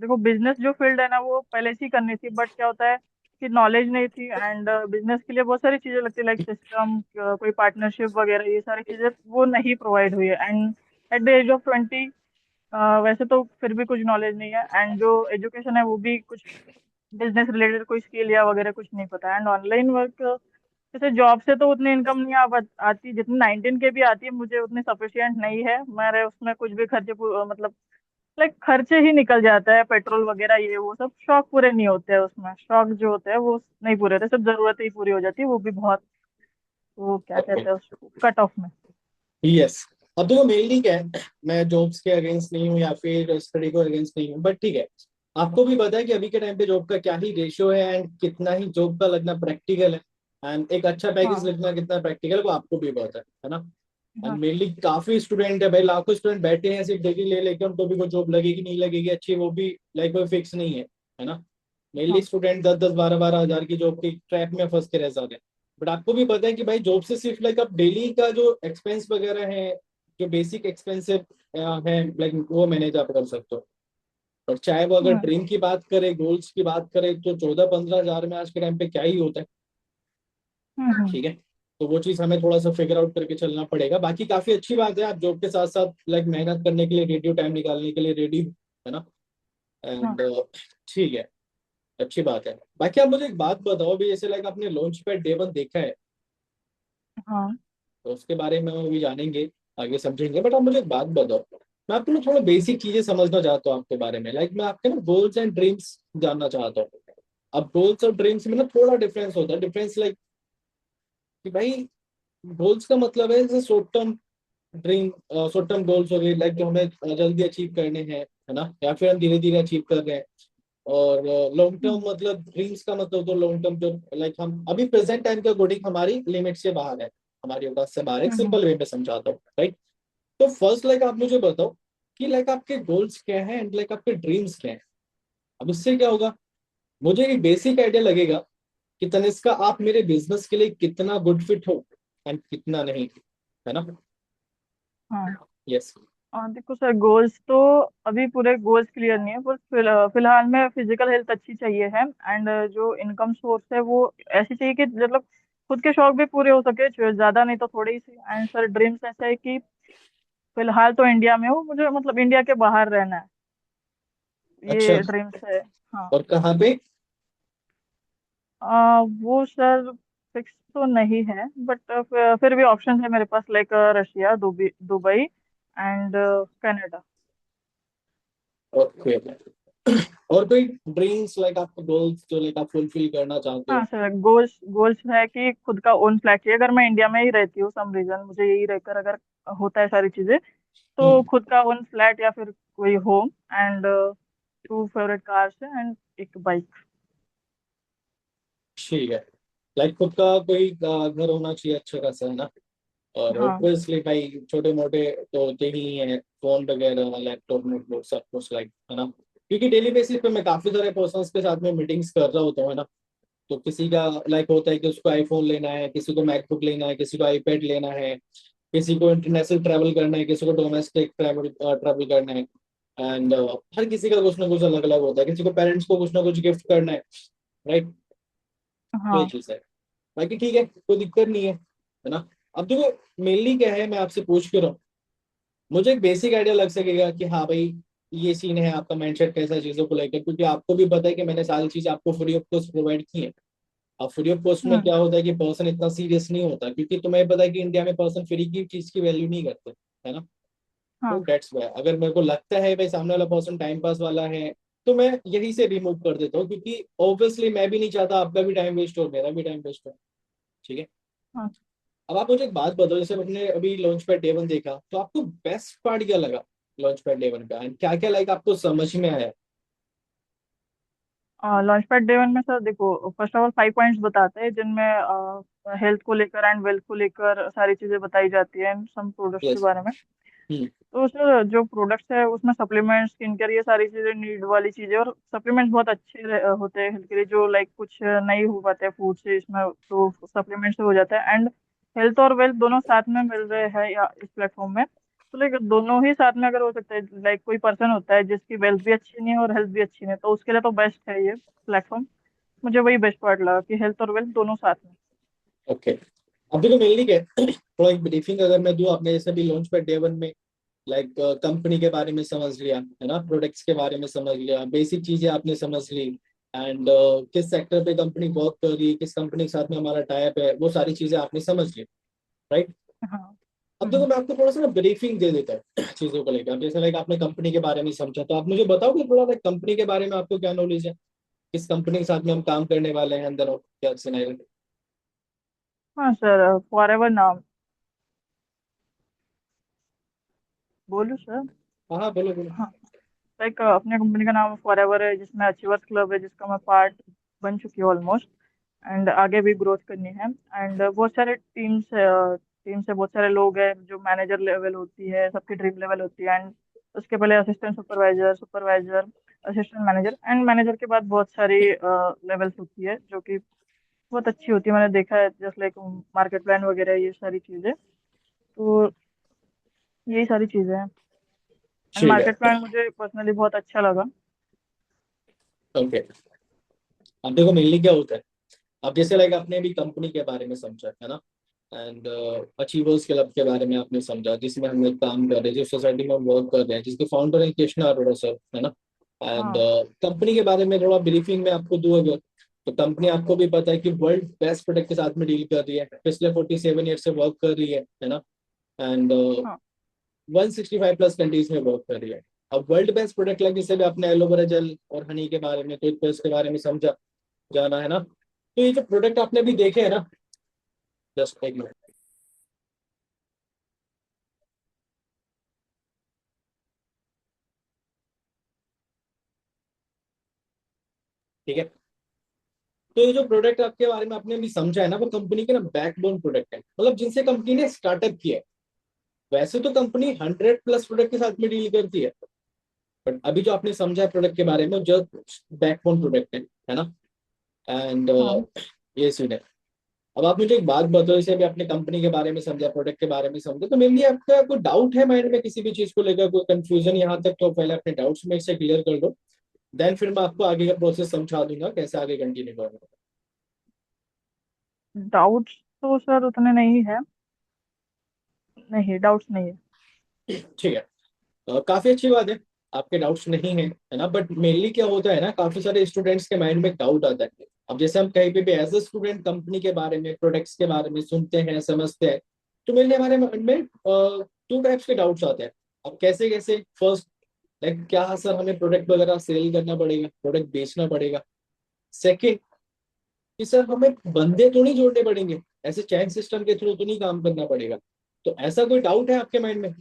देखो बिजनेस जो फील्ड है ना वो पहले से ही करनी थी, बट क्या होता है कि नॉलेज नहीं थी, एंड बिजनेस के लिए बहुत सारी चीजें लगती है, लाइक सिस्टम, कोई पार्टनरशिप वगैरह, ये सारी चीजें वो नहीं प्रोवाइड हुई है, and at the age of 20 वैसे तो फिर भी कुछ नॉलेज नहीं है, एंड जो एजुकेशन है वो भी कुछ बिजनेस रिलेटेड कोई स्किल या वगैरह कुछ नहीं पता, एंड ऑनलाइन वर्क जैसे जॉब से तो उतनी इनकम नहीं आती जितनी 19 के भी आती है, मुझे उतनी सफिशिएंट नहीं है, मेरे उसमें कुछ भी खर्चे मतलब लाइक खर्चे ही निकल जाता है, पेट्रोल वगैरह ये वो सब, शौक पूरे नहीं होते हैं उसमें, शौक जो होते हैं वो नहीं पूरे होते, सब जरूरतें ही पूरी हो जाती है, वो भी बहुत, वो क्या ओके। कहते हैं उसको, कट ऑफ में। यस। अब देखो मेनली क्या है, मैं जॉब्स के अगेंस्ट नहीं हूँ या फिर स्टडी को अगेंस्ट नहीं हूँ, बट ठीक है, आपको भी पता है कि अभी के टाइम पे जॉब का क्या ही रेशियो है, एंड कितना ही जॉब का लगना प्रैक्टिकल है, एंड एक अच्छा पैकेज हाँ। लगना कितना प्रैक्टिकल है, वो आपको भी पता है ना? एंड हाँ। मेनली काफी स्टूडेंट है भाई, लाखों स्टूडेंट बैठे हैं सिर्फ डिग्री ले लेके, उनको भी वो जॉब लगेगी नहीं लगेगी अच्छी, वो भी लाइक कोई फिक्स नहीं है ना? मेनली हाँ। स्टूडेंट 10-10 12-12 हजार की जॉब की ट्रैप में फंस के रह जाते हैं, बट आपको भी पता है कि भाई जॉब से सिर्फ लाइक आप डेली का जो एक्सपेंस वगैरह है, जो बेसिक एक्सपेंसिव है, लाइक वो मैनेज आप कर सकते हो, और चाहे वो अगर हम्म। ड्रीम की बात करें, गोल्स की बात करें, तो 14-15 हजार में आज के टाइम पे क्या ही होता है। हम्म। ठीक है, तो वो चीज हमें थोड़ा सा फिगर आउट करके चलना पड़ेगा, बाकी काफी अच्छी बात है, आप जॉब के साथ साथ लाइक मेहनत करने के लिए रेडी हो, टाइम निकालने के लिए रेडी हो, है ना? हाँ। एंड ठीक है, अच्छी बात है। बाकी आप मुझे एक बात बताओ भी, जैसे लाइक आपने लॉन्च पैड डे 1 देखा है, हाँ। तो उसके बारे में हम अभी जानेंगे, आगे समझेंगे, बट आप मुझे एक बात बताओ, मैं आपको ना थोड़ा बेसिक चीजें समझना चाहता हूँ आपके बारे में, लाइक मैं आपके ना गोल्स एंड ड्रीम्स जानना चाहता हूँ। अब गोल्स और ड्रीम्स में ना थोड़ा डिफरेंस होता है, डिफरेंस लाइक कि भाई गोल्स का मतलब है जैसे short term dream, short term goals हो गए, लाइक जो हमें जल्दी अचीव करने हैं, है ना, या फिर हम धीरे धीरे अचीव कर रहे हैं, और लॉन्ग टर्म हम्म। मतलब ड्रीम्स का मतलब, तो लॉन्ग टर्म जो लाइक हम अभी प्रेजेंट टाइम के अकॉर्डिंग हमारी लिमिट से बाहर है, हमारी औकात से बाहर है, एक हम्म। सिंपल वे में समझाता हूँ, राइट? तो फर्स्ट लाइक आप मुझे बताओ कि लाइक आपके गोल्स क्या हैं एंड लाइक आपके ड्रीम्स क्या हैं। अब इससे क्या होगा, मुझे एक बेसिक आइडिया लगेगा कि तनिष्का आप मेरे बिजनेस के लिए कितना गुड फिट हो एंड कितना नहीं, है ना? हाँ। यस। देखो सर, गोल्स तो अभी पूरे गोल्स क्लियर नहीं है, पर फिलहाल में फिजिकल हेल्थ अच्छी चाहिए है, एंड जो इनकम सोर्स है वो ऐसी चाहिए कि मतलब खुद के शौक भी पूरे हो सके, ज्यादा नहीं तो थोड़ी सी, एंड सर ड्रीम्स ऐसा है कि फिलहाल तो इंडिया में हो, मुझे मतलब इंडिया के बाहर रहना है, अच्छा, ये ड्रीम्स है। हाँ। और कहाँ पे? वो सर फिक्स तो नहीं है, बट फिर भी ऑप्शन है मेरे पास, like Russia, Dubai, Dubai and Canada. Okay. और कोई ड्रीम्स लाइक आपके गोल्स जो लाइक आप फुलफिल करना चाहते हाँ हो? सर, गोल्स गोल्स है कि खुद का ओन फ्लैट चाहिए, अगर मैं इंडिया में ही रहती हूँ सम रीजन, मुझे यही रहकर अगर होता है सारी चीजें, तो हम्म। खुद का ओन फ्लैट या फिर कोई होम, एंड 2 फेवरेट कार्स है एंड एक बाइक। ठीक है, लाइक खुद का कोई घर होना चाहिए अच्छा खासा, है ना? और हाँ। ऑब्वियसली भाई छोटे मोटे तो होते ही हैं, फोन वगैरह, लैपटॉप, नोटबुक, सब कुछ लाइक, है ना? क्योंकि डेली बेसिस पे मैं काफी सारे पर्सन्स के साथ में मीटिंग्स कर रहा होता हूँ, है ना? तो किसी का लाइक होता है कि उसको आईफोन लेना है, किसी को मैकबुक लेना है, किसी को आईपैड लेना है, किसी को इंटरनेशनल ट्रैवल करना है, किसी को डोमेस्टिक ट्रैवल ट्रैवल करना है, एंड हर किसी का कुछ ना कुछ अलग अलग होता है, किसी को पेरेंट्स को कुछ ना कुछ गिफ्ट करना है, राइट? तो ये हाँ। चीज है, बाकी ठीक है, कोई दिक्कत नहीं है ना? अब देखो मेनली क्या है, मैं आपसे पूछ के रहा हूँ, मुझे एक बेसिक आइडिया लग सकेगा कि हाँ भाई ये सीन है आपका, माइंडसेट कैसा है चीजों को लेकर, क्योंकि आपको भी पता है कि मैंने सारी चीज आपको फ्री ऑफ कॉस्ट प्रोवाइड की है। अब फ्री ऑफ कॉस्ट में हम्म। क्या होता है कि पर्सन इतना सीरियस नहीं होता, क्योंकि तुम्हें पता है कि इंडिया में पर्सन फ्री की चीज की वैल्यू नहीं करते, है ना? हाँ तो डेट्स वाई अगर मेरे को लगता है भाई सामने वाला पर्सन टाइम पास वाला है तो मैं यही से रिमूव कर देता हूँ, क्योंकि ऑब्वियसली मैं भी नहीं चाहता आपका भी टाइम वेस्ट हो मेरा भी टाइम वेस्ट हो। ठीक है। हाँ। अब आप मुझे एक बात बताओ, जैसे हमने अभी लॉन्च पैड डे 1 देखा, तो आपको बेस्ट पार्ट क्या लगा लॉन्च पैड डे 1 का, एंड क्या क्या लाइक आपको समझ में आया? लॉन्च पैड डे 1 में सर देखो, फर्स्ट ऑफ ऑल 5 पॉइंट्स बताते हैं जिनमें हेल्थ को लेकर एंड वेल्थ को लेकर सारी चीजें बताई जाती है एंड सम प्रोडक्ट्स के यस। बारे में। तो उसमें जो प्रोडक्ट्स है उसमें सप्लीमेंट्स, स्किन केयर, ये सारी चीजें नीड वाली चीजें, और सप्लीमेंट्स बहुत अच्छे होते हैं हेल्थ के लिए, जो लाइक कुछ नहीं हो पाते फूड से, इसमें तो सप्लीमेंट से हो जाता है। एंड हेल्थ और वेल्थ दोनों साथ में मिल रहे हैं या इस प्लेटफॉर्म में, तो लाइक दोनों ही साथ में अगर हो सकता है, लाइक कोई पर्सन होता है जिसकी वेल्थ भी अच्छी नहीं है और हेल्थ भी अच्छी नहीं है, तो उसके लिए तो बेस्ट है ये प्लेटफॉर्म। मुझे वही बेस्ट पार्ट लगा कि हेल्थ और वेल्थ दोनों साथ में। ओके। अब देखो मेनली क्या है, थोड़ा एक ब्रीफिंग अगर मैं दूं, आपने जैसे भी लॉन्च पैड डे 1 में लाइक कंपनी के बारे में समझ लिया है ना, प्रोडक्ट्स के बारे में समझ लिया, बेसिक चीजें आपने समझ ली, एंड किस सेक्टर पे कंपनी वर्क कर रही है, किस कंपनी के साथ में हमारा टाइप है, वो सारी चीजें आपने समझ ली, राइट। हाँ। अब देखो मैं आपको थोड़ा सा ना ब्रीफिंग दे देता हूँ चीजों को लेकर। अब जैसे लाइक आपने कंपनी के बारे में समझा, तो आप मुझे बताओगे थोड़ा लाइक कंपनी के बारे में आपको क्या नॉलेज है, किस कंपनी के साथ में हम काम करने वाले हैं, अंदर क्या सिनेरियो? हाँ सर, फॉरएवर नाम बोलूँ सर? हाँ हाँ, बोलो बोलो। हाँ, लाइक अपने कंपनी का नाम फॉरएवर है, जिसमें अचीवर्स क्लब है, जिसका मैं पार्ट बन चुकी हूँ ऑलमोस्ट। एंड आगे भी ग्रोथ करनी है। एंड बहुत सारे टीम से बहुत सारे लोग हैं, जो मैनेजर लेवल होती है, सबकी ड्रीम लेवल होती है। एंड उसके पहले assistant supervisor, supervisor, assistant manager, and manager के बाद बहुत सारी लेवल्स होती है, जो कि बहुत अच्छी होती है। मैंने देखा है जस्ट लाइक मार्केट प्लान वगैरह, ये सारी चीज़ें। तो यही सारी चीज़ें हैं। एंड ठीक मार्केट है। प्लान मुझे पर्सनली बहुत अच्छा लगा। ओके। अब देखो मेनली क्या होता है, अब जैसे लाइक आपने अभी कंपनी के बारे में समझा है ना, एंड अचीवर्स क्लब के बारे में आपने समझा, जिसमें हम लोग काम कर रहे हैं, जिस सोसाइटी में हम वर्क कर रहे हैं, जिसके फाउंडर है कृष्णा अरोड़ा सर, है ना। एंड हाँ। कंपनी के बारे में थोड़ा ब्रीफिंग में आपको दूं अगर, तो कंपनी आपको भी पता है कि वर्ल्ड बेस्ट प्रोडक्ट के साथ में डील कर रही है, पिछले 47 ईयर से वर्क कर रही है ना। एंड हाँ। 165 प्लस कंट्रीज में वर्क कर रही है। अब वर्ल्ड बेस्ट प्रोडक्ट लगे, जैसे भी आपने एलोवेरा जेल और हनी के बारे में, टूथपेस्ट के बारे में समझा जाना है ना, तो ये जो प्रोडक्ट आपने भी देखे है ना, जस्ट एक मिनट। ठीक है। तो ये जो प्रोडक्ट आपके बारे में आपने भी समझा है ना, वो कंपनी के ना बैकबोन प्रोडक्ट है, मतलब जिनसे कंपनी ने स्टार्टअप किया है। वैसे तो कंपनी 100 प्लस प्रोडक्ट के साथ में डील करती है, बट अभी जो आपने समझा प्रोडक्ट के बारे में, जो बैकबोन प्रोडक्ट है ना। एंड हाँ ये सीन है। अब आप मुझे एक बात बताओ, जैसे अभी आपने कंपनी के बारे में समझा, प्रोडक्ट के बारे में समझा, तो मेनली आपका कोई डाउट है माइंड में किसी भी चीज को लेकर, कोई कंफ्यूजन यहाँ तक, तो पहले अपने डाउट्स में से क्लियर कर दो, देन फिर मैं आपको आगे का प्रोसेस समझा दूंगा कैसे आगे कंटिन्यू करना डाउट्स तो सर उतने नहीं है। नहीं, डाउट्स नहीं है। है। ठीक है। काफी अच्छी बात है, आपके डाउट्स नहीं है ना, बट मेनली क्या होता है ना, काफी सारे स्टूडेंट्स के माइंड में डाउट आता है। अब जैसे हम कहीं पे भी एज ए स्टूडेंट कंपनी के बारे में, प्रोडक्ट्स के बारे में सुनते हैं, समझते हैं, तो मेनली हमारे माइंड में 2 टाइप्स के डाउट्स आते हैं। अब कैसे कैसे, फर्स्ट लाइक क्या सर हमें प्रोडक्ट वगैरह सेल करना पड़ेगा, प्रोडक्ट बेचना पड़ेगा? सेकेंड कि सर हमें बंदे तो नहीं जोड़ने पड़ेंगे, ऐसे चैन सिस्टम के थ्रू तो नहीं काम करना पड़ेगा? तो ऐसा कोई डाउट है आपके माइंड में?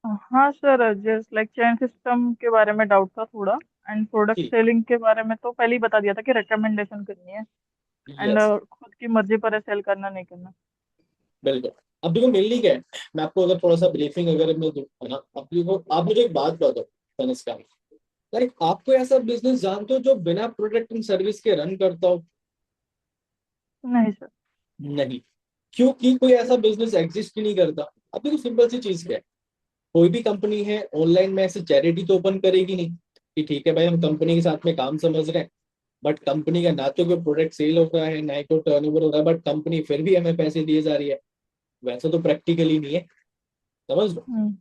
हाँ sir, just like chain system के बारे में डाउट था थोड़ा। And product ji. सेलिंग के बारे में तो पहले ही बता दिया था कि रिकमेंडेशन करनी है। And yes. खुद की मर्जी पर है सेल करना नहीं करना। बिल्कुल। अब देखो मेनली क्या है, मैं आपको अगर थोड़ा सा ब्रीफिंग अगर मैं दूं, है ना, अब देखो आप मुझे एक बात बताओ तनिष्का, लाइक आपको ऐसा बिजनेस जानते हो जो बिना प्रोडक्ट एंड सर्विस के रन करता हो? नहीं सर। नहीं। क्योंकि कोई ऐसा बिजनेस एग्जिस्ट ही नहीं करता। अब देखो सिंपल सी चीज क्या है, कोई भी कंपनी है ऑनलाइन में ऐसे चैरिटी तो ओपन करेगी नहीं कि ठीक है भाई हम कंपनी के साथ में काम समझ रहे हैं, बट कंपनी का ना तो कोई प्रोडक्ट सेल हो रहा है, ना ही कोई टर्नओवर हो रहा है, बट कंपनी फिर भी हमें पैसे दिए जा रही है। वैसा तो प्रैक्टिकली नहीं है, समझ लो। हम्म।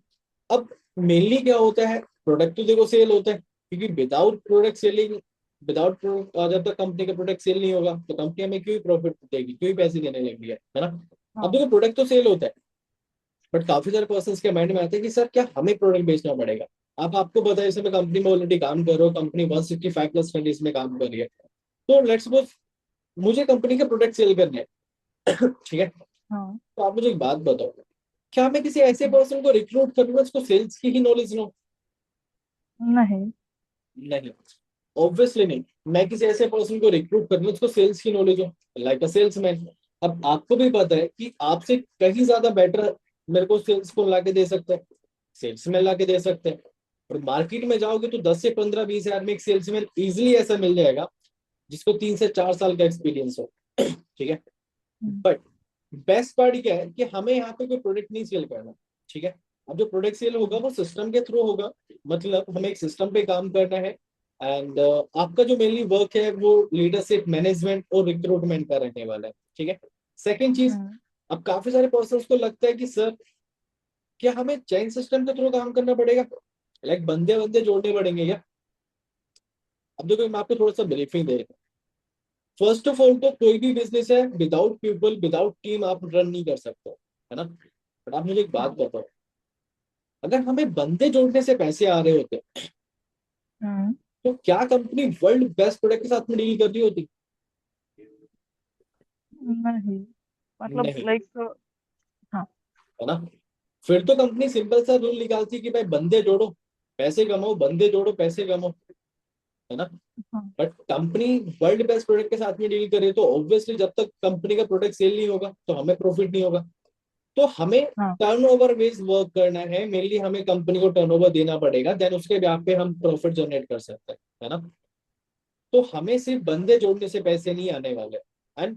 अब मेनली क्या होता है, प्रोडक्ट तो देखो सेल होता है, क्योंकि विदाउट प्रोडक्ट सेलिंग, विदाउट जब तक कंपनी का प्रोडक्ट सेल नहीं होगा तो कंपनी हमें क्यों प्रॉफिट देगी, क्यों पैसे देने लगी है ना। अब हाँ। देखो प्रोडक्ट तो सेल होता है, बट काफी सारे पर्सन के माइंड में आता है कि सर क्या हमें प्रोडक्ट बेचना पड़ेगा। आपको पता है इस समय कंपनी में ऑलरेडी काम कर रहे हो, कंपनी 165 प्लस कंट्रीज में काम कर रही है, तो लेट्स सपोज मुझे कंपनी के प्रोडक्ट सेल करने हैं ठीक है, हाँ। तो आप मुझे एक बात बताओ, क्या मैं किसी ऐसे पर्सन को रिक्रूट करूंगा जिसको सेल्स की ही नॉलेज नो? नहीं। नहीं, ऑब्वियसली नहीं। मैं किसी ऐसे पर्सन को रिक्रूट करूंगा जिसको सेल्स की नॉलेज हो, लाइक अ सेल्समैन। अब आपको भी पता है कि आपसे कहीं ज्यादा बेटर मेरे को सेल्स को ला के दे सकता है, सेल्समैन ला के दे सकते हैं। और मार्केट में जाओगे तो 10 से 15 20 हजार में एक सेल्समैन इजिली ऐसा मिल जाएगा जिसको 3 से 4 साल का एक्सपीरियंस हो ठीक है। हम्म, बट बेस्ट पार्ट क्या है कि हमें यहाँ पे कोई प्रोडक्ट नहीं सेल करना, ठीक है। अब जो प्रोडक्ट सेल होगा वो सिस्टम के थ्रू होगा, मतलब हमें एक सिस्टम पे काम करना है। एंड आपका जो मेनली वर्क है वो लीडरशिप, मैनेजमेंट और रिक्रूटमेंट का रहने वाला है, ठीक है। सेकेंड चीज, हम्म, अब काफी सारे पर्सन को लगता है कि सर क्या हमें चेन सिस्टम के थ्रू काम करना पड़ेगा, लाइक बंदे बंदे जोड़ने पड़ेंगे क्या? अब देखो मैं आपको थोड़ा सा ब्रीफिंग दे रहा हूँ। फर्स्ट ऑफ ऑल तो कोई भी बिजनेस है विदाउट पीपल, विदाउट टीम आप रन नहीं कर सकते, है ना। बट आप मुझे एक बात हाँ। बताओ, अगर हमें बंदे जोड़ने से पैसे आ रहे होते हम्म, तो क्या कंपनी वर्ल्ड बेस्ट प्रोडक्ट के साथ में डील कर रही होती? नहीं, मतलब नहीं, लाइक, हाँ। है ना। फिर तो कंपनी सिंपल सा रूल निकालती कि भाई बंदे जोड़ो पैसे कमाओ, बंदे जोड़ो पैसे कमाओ, है ना। हाँ। But company world best product के साथ में डील करे तो ऑब्वियसली जब तक कंपनी का प्रोडक्ट सेल नहीं होगा तो हमें प्रॉफिट नहीं होगा। तो हमें हाँ। टर्नओवर बेस्ड वर्क करना है, मेनली हमें कंपनी को टर्नओवर देना पड़ेगा, देन उसके ब्याह पे हम प्रॉफिट जनरेट कर सकते हैं, है ना। तो हमें सिर्फ बंदे जोड़ने से पैसे नहीं आने वाले। एंड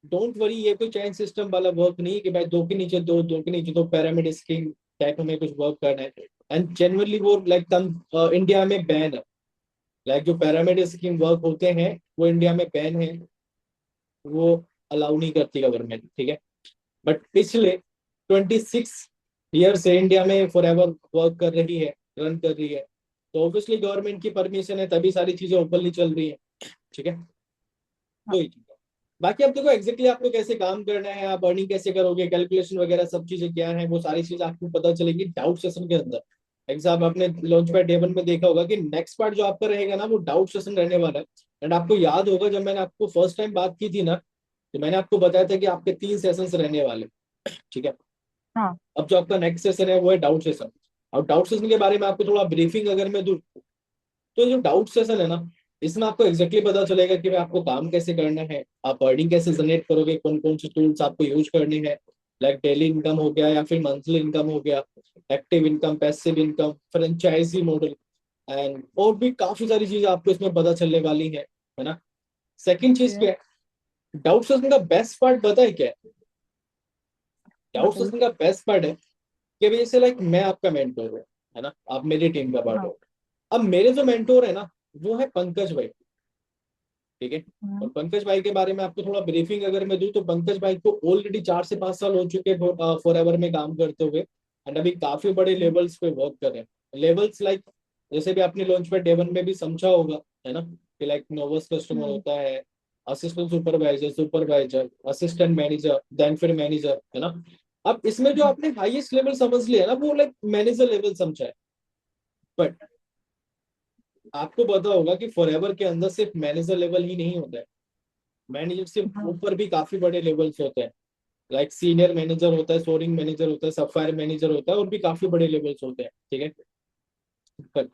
डोंट वरी, ये कोई चैन सिस्टम वाला वर्क नहीं है कि भाई दो के नीचे दो, दो के नीचे दो, पैरामिड स्कीम टाइप हमें कुछ वर्क करना है। एंड जनरली वो लाइक इंडिया में बैन है, लाइक जो पैरामिड स्कीम वर्क होते हैं वो इंडिया में बैन है, वो अलाउ नहीं करती गवर्नमेंट, ठीक है। बट पिछले 26 ईयर से इंडिया में फॉर एवर वर्क कर रही है, रन कर रही है, तो ऑब्वियसली गवर्नमेंट की परमिशन है तभी सारी चीजें ओपनली चल रही है, ठीक है। हाँ। वही चीज़ है। बाकी अब देखो एग्जैक्टली आपको कैसे काम करना है, आप अर्निंग कैसे करोगे, कैलकुलेशन वगैरह सब चीजें क्या है, वो सारी चीजें आपको पता चलेगी डाउट सेशन के अंदर। एग्जाम आपने लॉन्च पैड डे 1 में देखा होगा कि नेक्स्ट पार्ट जो आपका रहेगा ना वो डाउट सेशन रहने वाला है। एंड आपको याद होगा जब मैंने आपको फर्स्ट टाइम बात की थी ना, तो मैंने आपको बताया था कि आपके 3 सेशंस रहने वाले, ठीक है। हाँ। अब जो आपका नेक्स्ट सेशन है वो है डाउट सेशन। और डाउट सेशन के बारे में आपको थोड़ा ब्रीफिंग अगर मैं दूं, तो जो डाउट सेशन है ना, इसमें आपको एग्जैक्टली पता चलेगा कि भाई आपको काम कैसे करना है, आप अर्निंग कैसे जनरेट करोगे, कौन कौन से टूल्स आपको यूज करने हैं, लाइक डेली इनकम हो गया या फिर मंथली इनकम हो गया, active income, passive income, franchisee model, and और भी काफी सारी चीजें आपको इसमें पता चलने वाली है ना। सेकंड चीज ओके। क्या है, डाउट सेशन का बेस्ट पार्ट पता है क्या है? डाउट बताइए। सेशन का बेस्ट पार्ट है कि भाई जैसे लाइक मैं आपका मेंटोर हूँ, है ना, आप मेरी टीम का पार्ट हाँ। हो। अब मेरे जो मेंटोर है ना वो है पंकज भाई, ठीक है। और हम्म, पंकज भाई के बारे में आपको थोड़ा ब्रीफिंग अगर मैं दूं तो पंकज भाई को ऑलरेडी 4 से 5 साल हो चुके हैं फॉर एवर में काम करते हुए। एंड अभी काफी बड़े हम्म, लेवल्स पे वर्क कर रहे हैं, लेवल्स लाइक जैसे भी आपने लॉन्च पे डे 1 में भी समझा होगा, है ना, कि लाइक नोवस कस्टमर हम्म, होता है, assistant supervisor, supervisor, assistant manager, then फिर मैनेजर, है ना। अब इसमें जो हाँ। आपने हाईएस्ट लेवल समझ लिया ना वो लाइक मैनेजर लेवल समझा है। बट आपको पता होगा कि फॉरएवर के अंदर सिर्फ मैनेजर लेवल ही नहीं होता है, मैनेजर से हाँ। ऊपर भी काफी बड़े लेवल्स होते हैं, लाइक सीनियर मैनेजर होता है, सोरिंग मैनेजर होता है, सफायर मैनेजर होता है, और भी काफी बड़े लेवल्स होते हैं, ठीक है। पर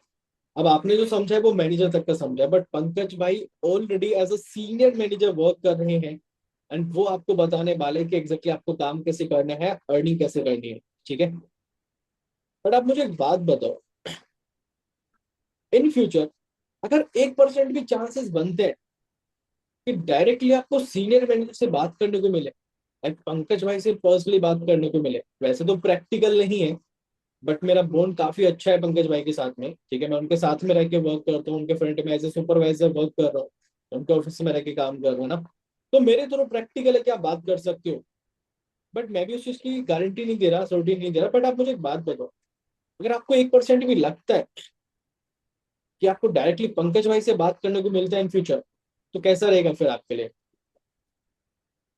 अब आपने जो समझा है वो मैनेजर तक का समझा है, बट पंकज भाई already as a senior manager work कर रहे हैं। एंड वो आपको बताने वाले कि एग्जैक्टली आपको काम कैसे करना है, अर्निंग कैसे करनी है, ठीक है। बट आप मुझे एक बात बताओ, इन फ्यूचर अगर 1% भी चांसेस बनते हैं कि डायरेक्टली आपको सीनियर मैनेजर से बात करने को मिले, लाइक पंकज भाई से पर्सनली बात करने को मिले, वैसे तो प्रैक्टिकल नहीं है, बट मेरा बॉन्ड काफी अच्छा है पंकज भाई के साथ में, ठीक है। मैं उनके साथ में रह के वर्क करता हूँ, उनके फ्रंट में एज ए सुपरवाइजर वर्क कर रहा हूँ, उनके ऑफिस में रह के काम कर रहा हूँ ना। तो मेरे थ्रू प्रैक्टिकल है कि आप बात कर सकते हो, बट मैं भी उस चीज की गारंटी नहीं दे रहा, श्योरिटी नहीं दे रहा। बट आप मुझे एक बात बताओ, अगर आपको 1% भी लगता है कि आपको डायरेक्टली पंकज भाई से बात करने को मिलता है इन फ्यूचर, तो कैसा रहेगा फिर आपके लिए?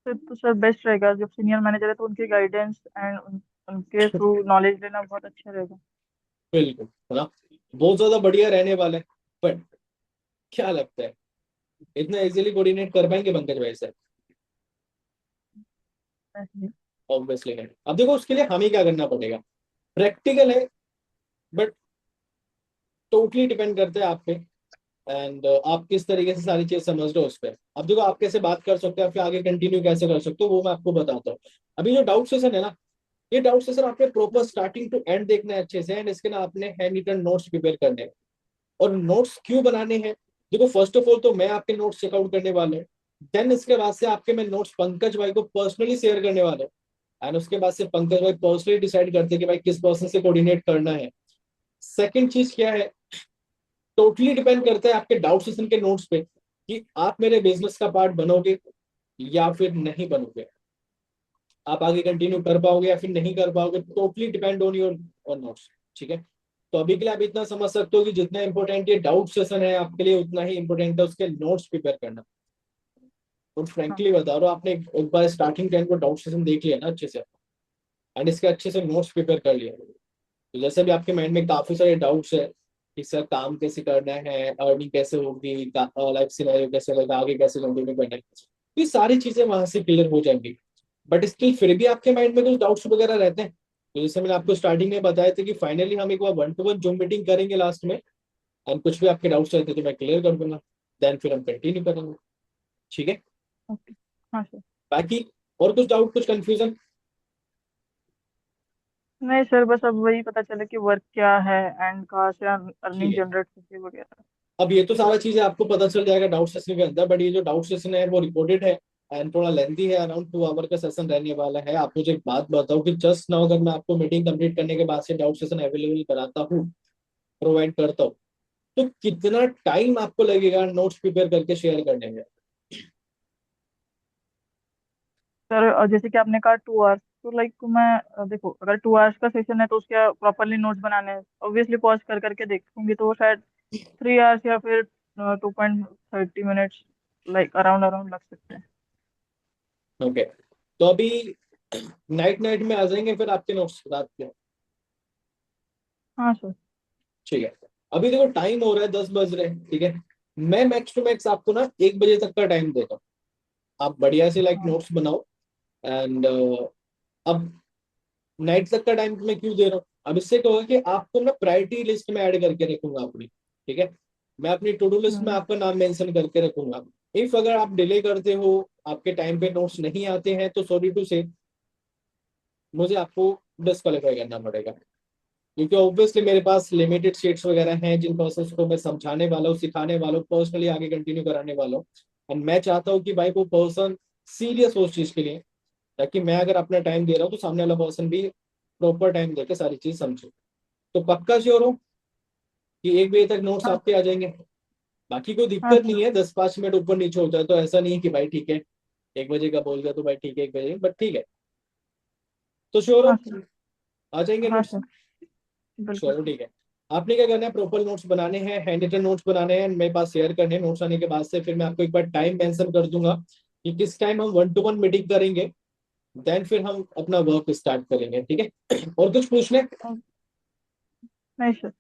फिर तो सर बेस्ट रहेगा, जो सीनियर मैनेजर है तो उनकी गाइडेंस एंड उनके थ्रू नॉलेज लेना बहुत अच्छा रहेगा। बिल्कुल, है ना, बहुत ज्यादा बढ़िया रहने वाला है। बट क्या लगता है इतना इजीली कोऑर्डिनेट कर पाएंगे पंकज भाई से? ऐसे ही। ऑब्वियसली नहीं। अब देखो उसके लिए हमें क्या करना पड़ेगा, प्रैक्टिकल है, बट टोटली डिपेंड करता है आप पे। एंड आप किस तरीके से सारी चीज समझ रहे हो उस पर। अब देखो आप कैसे बात कर सकते हो, फिर आगे कंटिन्यू कैसे कर सकते हो, वो मैं आपको बताता हूँ। अभी जो डाउट सेशन है ना, ये डाउट सेशन आपने प्रॉपर स्टार्टिंग टू एंड देखना है अच्छे से, एंड इसके ना आपने हैंड रिटन नोट्स प्रिपेयर करने हैं। और नोट्स क्यों बनाने हैं, देखो फर्स्ट ऑफ ऑल तो मैं आपके नोट्स चेकआउट करने वाला हूँ। देन इसके बाद से आपके मैं नोट्स पंकज भाई को पर्सनली शेयर करने वाला हूँ। एंड उसके बाद से पंकज भाई पर्सनली डिसाइड करते हैं कि भाई किस पर्सन से कोऑर्डिनेट करना है। सेकंड चीज क्या है, टोटली डिपेंड करता है आपके डाउट सेशन के नोट्स पे कि आप मेरे बिजनेस का पार्ट बनोगे या फिर नहीं बनोगे। आप आगे कंटिन्यू कर पाओगे या फिर नहीं कर पाओगे, टोटली डिपेंड ऑन योर और नोट्स। ठीक है, तो अभी के लिए आप इतना समझ सकते हो कि जितना इंपॉर्टेंट ये डाउट सेशन है आपके लिए, उतना ही इंपॉर्टेंट है उसके नोट्स प्रिपेयर करना। तो हाँ फ्रेंकली बता रहा हूँ, आपने एक बार स्टार्टिंग टाइम को डाउट सेशन देख लिया ना अच्छे से, एंड इसके अच्छे से नोट्स प्रिपेयर कर लिया, तो जैसे भी आपके माइंड में काफी सारे डाउट्स है कि सर काम कैसे करना है, अर्निंग कैसे होगी, लाइफ सिनेरियो कैसे होगा, आगे कैसे कंटिन्यू करना है, तो ये सारी चीजें वहां से क्लियर हो जाएंगी। बट स्टिल फिर भी आपके माइंड में कुछ डाउट्स वगैरह रहते हैं, तो जैसे मैंने आपको स्टार्टिंग में बताया था कि फाइनली हम एक बार 1-to-1 जूम मीटिंग करेंगे लास्ट में, एंड कुछ भी आपके डाउट्स रहते हैं तो मैं क्लियर कर दूंगा, देन फिर हम कंटिन्यू करेंगे। ठीक है, ओके। हाँ सर। बाकी और कुछ डाउट, कुछ कंफ्यूजन? नहीं सर, बस अब वही पता चले कि वर्क क्या है एंड कहाँ से ठीक अर्निंग है, जनरेट होती है वगैरह। अब ये तो सारा चीजें आपको पता चल जाएगा डाउट सेशन के अंदर, बट ये जो डाउट सेशन है वो रिकॉर्डेड है एंड थोड़ा लेंथी है, अराउंड 2 आवर का सेशन रहने वाला है। आप मुझे एक बात बताओ कि जस्ट नाउ अगर मैं आपको मीटिंग कंप्लीट करने के बाद से डाउट सेशन अवेलेबल कराता हूँ, प्रोवाइड करता हूँ, तो कितना टाइम आपको लगेगा नोट्स प्रिपेयर करके शेयर करने में? सर जैसे कि आपने कहा 2 आवर्स, तो लाइक मैं देखो अगर 2 आवर्स का सेशन है तो उसके प्रॉपरली नोट्स बनाने हैं, ऑब्वियसली पॉज कर करके देखूंगी तो वो शायद 3 आवर्स या फिर 2.30 मिनट्स लाइक अराउंड अराउंड लग सकते हैं। ओके, तो अभी नाइट नाइट में आ जाएंगे फिर आपके नोट्स रात के? हाँ सर। ठीक है, अभी देखो टाइम हो रहा है 10 बज रहे हैं, ठीक है, मैं मैक्स टू मैक्स आपको ना 1 बजे तक का टाइम देता हूँ। आप बढ़िया से लाइक हाँ नोट्स बनाओ। एंड अब नाइट तक का टाइम मैं क्यों दे रहा हूँ, अब इससे क्या होगा कि आपको मैं प्रायोरिटी लिस्ट में ऐड करके रखूंगा अपनी। ठीक है, मैं अपनी टू डू लिस्ट में हम्म, आपका नाम मेंशन करके रखूंगा। इफ अगर आप डिले करते हो, आपके टाइम पे नोट्स नहीं आते हैं, तो सॉरी टू से मुझे आपको डिस्क्वालीफाई करना पड़ेगा, क्योंकि ऑब्वियसली मेरे पास लिमिटेड सीट्स वगैरह हैं जिन प्रोसेस को मैं समझाने वाला हूँ, सिखाने वाला हूँ, पर्सनली आगे कंटिन्यू कराने वाला हूँ। एंड मैं चाहता हूँ कि भाई वो पर्सन सीरियस हो उस चीज के लिए, ताकि मैं अगर अपना टाइम दे रहा हूँ तो सामने वाला पर्सन भी प्रॉपर टाइम देके सारी चीज समझे। तो पक्का श्योर हो कि 1 बजे तक नोट्स हाँ आपके आ जाएंगे? बाकी कोई हाँ दिक्कत सर। नहीं है, 10-5 मिनट ऊपर नीचे हो जाए तो ऐसा नहीं है कि भाई ठीक है 1 बजे का बोल गया तो भाई ठीक है 1 बजे, बट ठीक है, तो श्योर हाँ हो सर। आ जाएंगे हाँ नोट्स? सर। बिल्कुल चलो सर। ठीक है, आपने क्या करना है, प्रॉपर नोट्स बनाने हैं, हैंड रिटन नोट्स बनाने हैं, मेरे पास शेयर करने हैं। नोट्स आने के बाद से फिर मैं आपको एक बार टाइम मेंशन कर दूंगा कि किस टाइम हम 1-to-1 मीटिंग करेंगे, देन फिर हम अपना वर्क स्टार्ट करेंगे। ठीक है, और कुछ पूछना है? नहीं सर।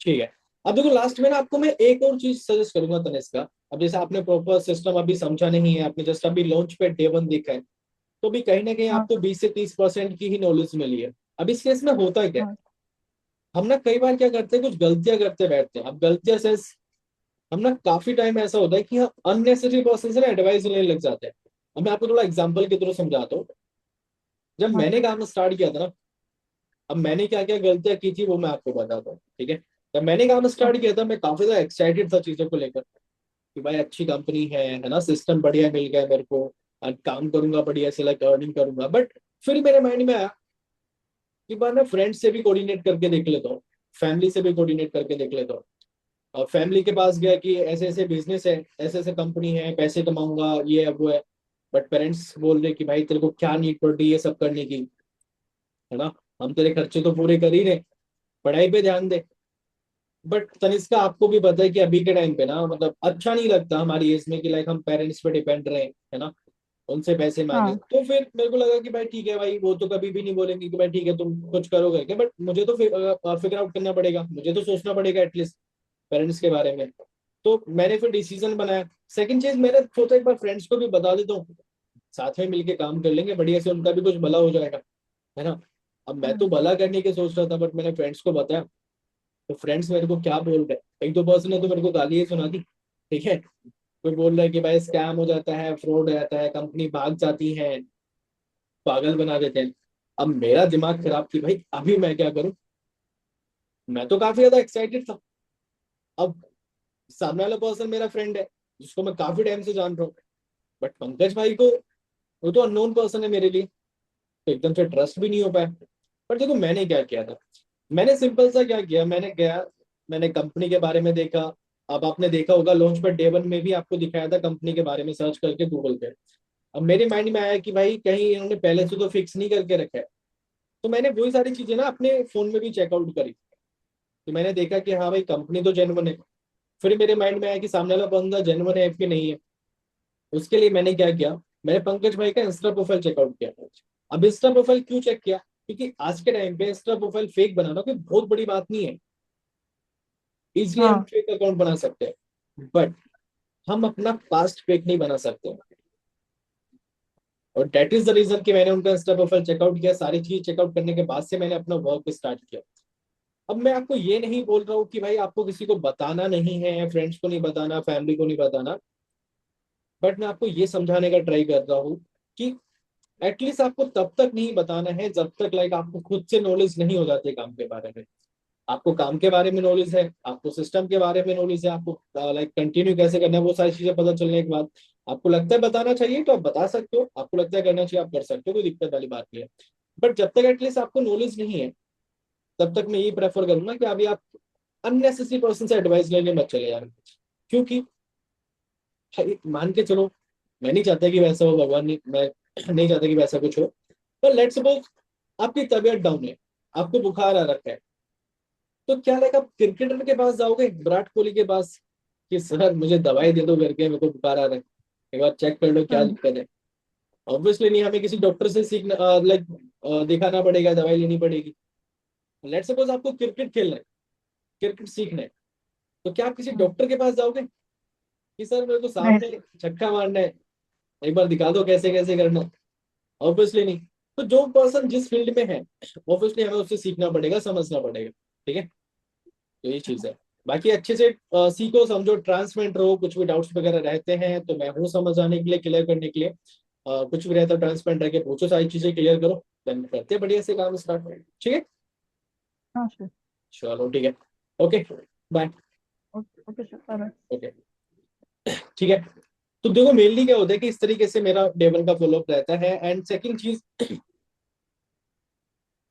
ठीक है, अब देखो लास्ट में ना आपको मैं एक और चीज सजेस्ट करूंगा तनिष्का। अब जैसे आपने प्रॉपर सिस्टम अभी समझा नहीं है, आपने जस्ट अभी लॉन्च पे डे 1 देखा है, तो भी कहीं ना कहीं हाँ आपको 20 से 30% की ही नॉलेज मिली है। अब इस केस में होता क्या है, हाँ हम ना कई बार क्या करते हैं, कुछ गलतियां करते बैठते हैं। अब गलतियां से हम ना काफी टाइम ऐसा होता है कि हम अननेसेसरी पर्सन से ना एडवाइस लेने लग जाते हैं। अब मैं आपको थोड़ा एग्जांपल के थ्रू समझाता हूँ। जब हाँ मैंने सर। काम स्टार्ट किया था ना, अब मैंने क्या क्या गलतियां की थी वो मैं आपको बताता हूँ। ठीक है, जब मैंने काम स्टार्ट ओके। किया था मैं काफी ज्यादा एक्साइटेड था चीजों को लेकर कि भाई अच्छी कंपनी है ना, सिस्टम बढ़िया मिल गया मेरे को, और काम करूंगा बढ़िया से, लाइक अर्निंग करूंगा। बट फिर मेरे माइंड में आया कि बार मैं फ्रेंड्स से भी कोऑर्डिनेट करके देख लेता हूँ, फैमिली से भी कोऑर्डिनेट करके देख लेता हूँ। और फैमिली के पास गया कि ऐसे ऐसे बिजनेस है, ऐसे ऐसे कंपनी है, पैसे कमाऊंगा, ये है वो है। बट पेरेंट्स बोल रहे कि भाई तेरे को क्या नीड पड़ रही है सब करने की, है ना, हम तेरे खर्चे तो पूरे कर ही रहे, पढ़ाई पे ध्यान दे। बट तनिष्का आपको भी पता है कि अभी के टाइम पे ना, मतलब अच्छा नहीं लगता हमारी एज में कि लाइक हम पेरेंट्स पे डिपेंड रहे, है ना। उनसे पैसे मांगे, हाँ तो फिर मेरे को लगा कि भाई ठीक है भाई, वो तो कभी भी नहीं बोलेंगे कि भाई ठीक है तुम कुछ करो करके, बट मुझे तो फिगर आउट करना पड़ेगा, मुझे तो सोचना पड़ेगा एटलीस्ट पेरेंट्स के बारे में। तो मैंने फिर डिसीजन बनाया। सेकंड चीज, मैंने सोचा एक बार फ्रेंड्स को भी बता देता हूँ, साथ में मिलके काम कर लेंगे बढ़िया से, उनका भी कुछ भला हो जाएगा, है ना। अब मैं तो भला करने के सोच रहा था, बट मैंने फ्रेंड्स को बताया, तो फ्रेंड्स मेरे को क्या बोल रहे हैं, एक दो पर्सन ने तो मेरे को गाली ही सुना दी, ठीक है। कोई बोल रहा है कि भाई स्कैम हो जाता है, फ्रॉड हो जाता है, कंपनी भाग जाती है, पागल बना देते हैं। अब मेरा दिमाग खराब कि भाई अभी मैं क्या करूं। मैं तो काफी ज्यादा एक्साइटेड था। अब सामने वाला पर्सन मेरा फ्रेंड है, जिसको मैं काफी टाइम से जान रहा हूँ, बट पंकज भाई को, वो तो अननोन पर्सन है मेरे लिए, तो एकदम से ट्रस्ट भी नहीं हो पाया। पर देखो मैंने क्या किया था, मैंने सिंपल सा क्या किया, मैंने गया, मैंने कंपनी के बारे में देखा। अब आपने देखा होगा लॉन्च पर डे 1 में भी आपको दिखाया था कंपनी के बारे में सर्च करके गूगल पे। अब मेरे माइंड में आया कि भाई कहीं इन्होंने पहले से तो फिक्स नहीं करके रखा है, तो मैंने वही सारी चीजें ना अपने फोन में भी चेकआउट करी। तो मैंने देखा कि हाँ भाई कंपनी तो जेन्युइन है। फिर मेरे माइंड में आया कि सामने वाला बंदा जेन्युइन है कि नहीं है। उसके लिए मैंने क्या किया, मैंने पंकज भाई का इंस्टा प्रोफाइल चेकआउट किया। अब इंस्टा प्रोफाइल क्यों चेक किया, क्योंकि आज के टाइम पे इंस्टा प्रोफाइल फेक बनाना कोई बहुत बड़ी बात नहीं है, इजिली हम हाँ फेक अकाउंट बना सकते हैं, बट हम अपना पास्ट फेक नहीं बना सकते। और डेट इज द रीजन कि मैंने उनका इंस्टा प्रोफाइल चेकआउट किया, सारी चीज चेकआउट करने के बाद से मैंने अपना वर्क स्टार्ट किया। अब मैं आपको ये नहीं बोल रहा हूँ कि भाई आपको किसी को बताना नहीं है, फ्रेंड्स को नहीं बताना, फैमिली को नहीं बताना, बट मैं आपको ये समझाने का ट्राई कर रहा हूँ कि एटलीस्ट आपको तब तक नहीं बताना है जब तक लाइक आपको खुद से नॉलेज नहीं हो जाती काम के बारे में। आपको काम के बारे में नॉलेज है, आपको सिस्टम के बारे में नॉलेज है, आपको लाइक कंटिन्यू कैसे करना है, वो सारी चीजें पता चलने के बाद आपको लगता है बताना चाहिए तो आप बता सकते हो, आपको लगता है करना चाहिए आप कर सकते हो, कोई दिक्कत वाली बात नहीं है। बट जब तक एटलीस्ट आपको नॉलेज नहीं है, तब तक मैं यही प्रेफर करूंगा कि अभी आप अननेसेसरी पर्सन से एडवाइस लेने मत चले यार। क्योंकि भाई, मान के चलो, मैं नहीं चाहता कि वैसा हो, भगवान नहीं, मैं नहीं चाहता कि वैसा कुछ हो, पर लेट्स सपोज आपकी तबीयत डाउन है, आपको बुखार आ रखा है, तो क्या लाइक आप क्रिकेटर के पास जाओगे, विराट कोहली के पास, कि सर मुझे दवाई दे दो करके, मेरे को बुखार आ रहा है, एक बार चेक कर लो क्या हम्म, दिक्कत है। ऑब्वियसली नहीं, हमें किसी डॉक्टर से सीखना लाइक दिखाना पड़ेगा, दवाई लेनी पड़ेगी। लेट्स सपोज आपको क्रिकेट खेलना है, क्रिकेट सीखना है, तो क्या आप किसी हम्म, डॉक्टर के पास जाओगे कि सर मेरे को नहीं सामने छक्का मारना है, एक बार दिखा दो कैसे कैसे करना है। ऑब्वियसली नहीं। तो जो पर्सन जिस फील्ड में है, ऑब्वियसली हमें उससे सीखना पड़ेगा, समझना पड़ेगा, ठीक है। तो ये चीज है। बाकी अच्छे से सीखो समझो, ट्रांसपेरेंट रहो, कुछ भी डाउट्स वगैरह रहते हैं तो मैं हूँ समझाने के लिए, क्लियर करने के लिए। कुछ भी रहता है ट्रांसपेरेंट रह के पूछो, सारी चीजें क्लियर करो, देन करते हैं बढ़िया से काम स्टार्ट, ठीक है। हाँ सर। चलो ठीक है, okay, bye. Okay okay sir, bye. Okay, ठीक है। तो देखो मेनली क्या होता है कि इस तरीके से मेरा डे 1 का फॉलोअप रहता है। एंड सेकंड चीज,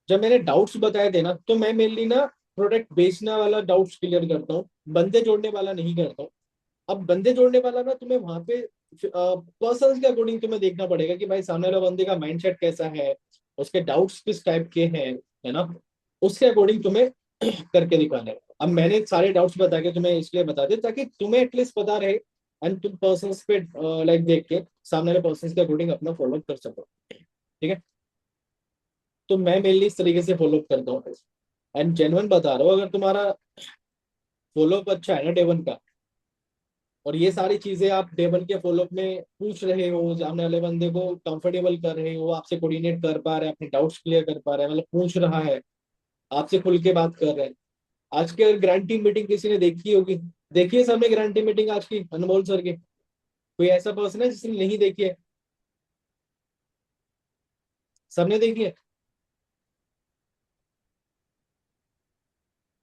जब मैंने डाउट्स बताए थे ना, तो मैं मेनली ना प्रोडक्ट बेचने वाला डाउट्स क्लियर करता हूँ, बंदे जोड़ने वाला नहीं करता हूँ। अब बंदे जोड़ने वाला ना तुम्हें वहां पे पर्सनल के अकॉर्डिंग तुम्हें देखना पड़ेगा कि भाई सामने वाला बंदे का माइंडसेट कैसा है, उसके डाउट्स किस टाइप के हैं, है ना। उसके अकॉर्डिंग तुम्हें करके दिखाना है। अब मैंने सारे डाउट्स बता के तुम्हें इसलिए बता दिए ताकि तुम्हें एटलीस्ट पता रहे, एंड तुम पर्सन पे लाइक देख के सामने वाले पर्सन के अकॉर्डिंग अपना फॉलो कर सको, ठीक है। तो मैं मेनली इस तरीके से फॉलो करता हूँ। एंड जेन्युइन बता रहा हूँ, अगर तुम्हारा फॉलोअप अच्छा है ना डे 1 का, और ये सारी चीजें आप डे 1 के फॉलोअप में पूछ रहे हो, सामने वाले बंदे को कंफर्टेबल कर रहे हो, आपसे कोऑर्डिनेट कर पा रहे हैं, अपने डाउट्स क्लियर कर पा रहे हैं, मतलब पूछ रहा है, आपसे खुल के बात कर रहे हैं। आज के ग्रांड टीम मीटिंग किसी ने देखी होगी, देखिए सबने ग्रांड टीम मीटिंग आज की अनमोल सर की, कोई ऐसा पर्सन है जिसने नहीं देखी है? सबने देखी है?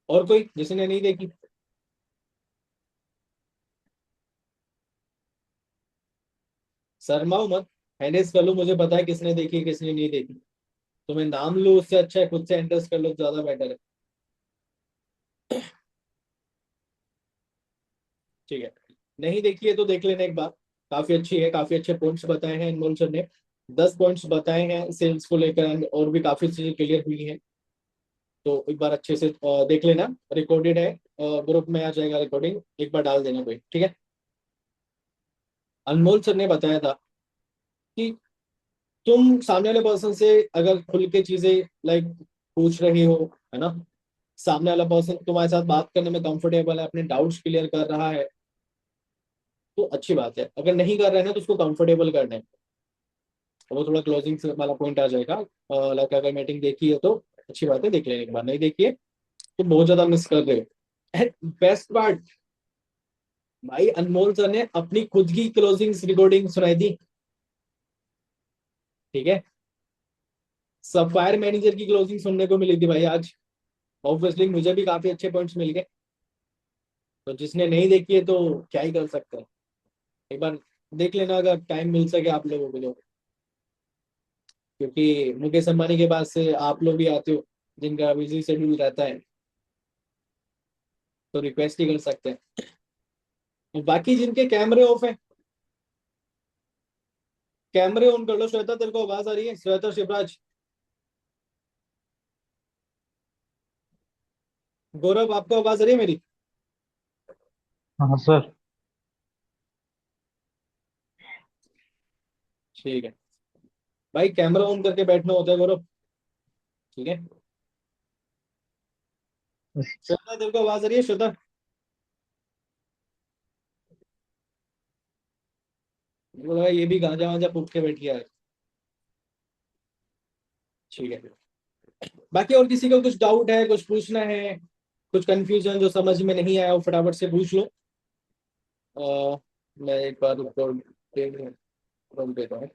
और कोई जिसने नहीं देखी? शर्माओ मत, हैंडेस कर लो, मुझे पता है किसने देखी किसने नहीं देखी। तुम्हें नाम लो उससे अच्छा है खुद से एंट्रेस कर लो, ज्यादा बेटर है, ठीक है। नहीं देखी है तो देख लेना एक बार, काफी अच्छी है, काफी अच्छे पॉइंट्स बताए हैं अनमोल सर ने, 10 पॉइंट्स बताए हैं सेल्स को लेकर, and और भी काफी चीजें क्लियर हुई हैं। तो एक बार अच्छे से देख लेना, रिकॉर्डेड है, ग्रुप में आ जाएगा रिकॉर्डिंग, एक बार डाल देना कोई, ठीक है। अनमोल सर ने बताया था कि तुम सामने वाले पर्सन से अगर खुल के चीजें लाइक पूछ रही हो, है ना, सामने वाला पर्सन तुम्हारे साथ बात करने में कंफर्टेबल है, अपने डाउट्स क्लियर कर रहा है, तो अच्छी बात है। अगर नहीं कर रहे हैं ना तो उसको कंफर्टेबल करना है, तो वो थोड़ा क्लोजिंग वाला पॉइंट आ जाएगा। लाइक अगर मीटिंग देखी है तो अच्छी बात है, देख लेने के बाद, नहीं देखी है तो बहुत ज्यादा मिस कर रहे हो। बेस्ट पार्ट भाई, अनमोल सर ने अपनी खुद की क्लोजिंग रिकॉर्डिंग सुनाई थी, ठीक है। सफायर मैनेजर की क्लोजिंग सुनने को मिली थी भाई आज। ऑब्वियसली मुझे भी काफी अच्छे पॉइंट्स मिल गए, तो जिसने नहीं देखी है तो क्या ही कर सकते हैं, एक बार देख लेना अगर टाइम मिल सके आप लोगों को तो, क्योंकि मुकेश अंबानी के बाद से आप लोग भी आते हो जिनका बिजी शेड्यूल रहता है, तो रिक्वेस्ट ही कर सकते हैं। बाकी जिनके कैमरे ऑफ है, कैमरे ऑन कर लो। श्वेता तेरे को आवाज आ रही है? श्वेता शिवराज, गौरव आपको आवाज आ रही है मेरी? हाँ सर। ठीक है भाई, कैमरा ऑन करके बैठना होता है गौरव, ठीक है। श्वेता तेरे को आवाज आ रही है श्वेता? मेरे को लगा ये भी गांजा वांजा फूक के बैठी है। ठीक है, बाकी और किसी का कुछ डाउट है, कुछ पूछना है, कुछ कंफ्यूजन जो समझ में नहीं आया वो फटाफट से पूछ लो। मैं एक बार रोक देता हूँ।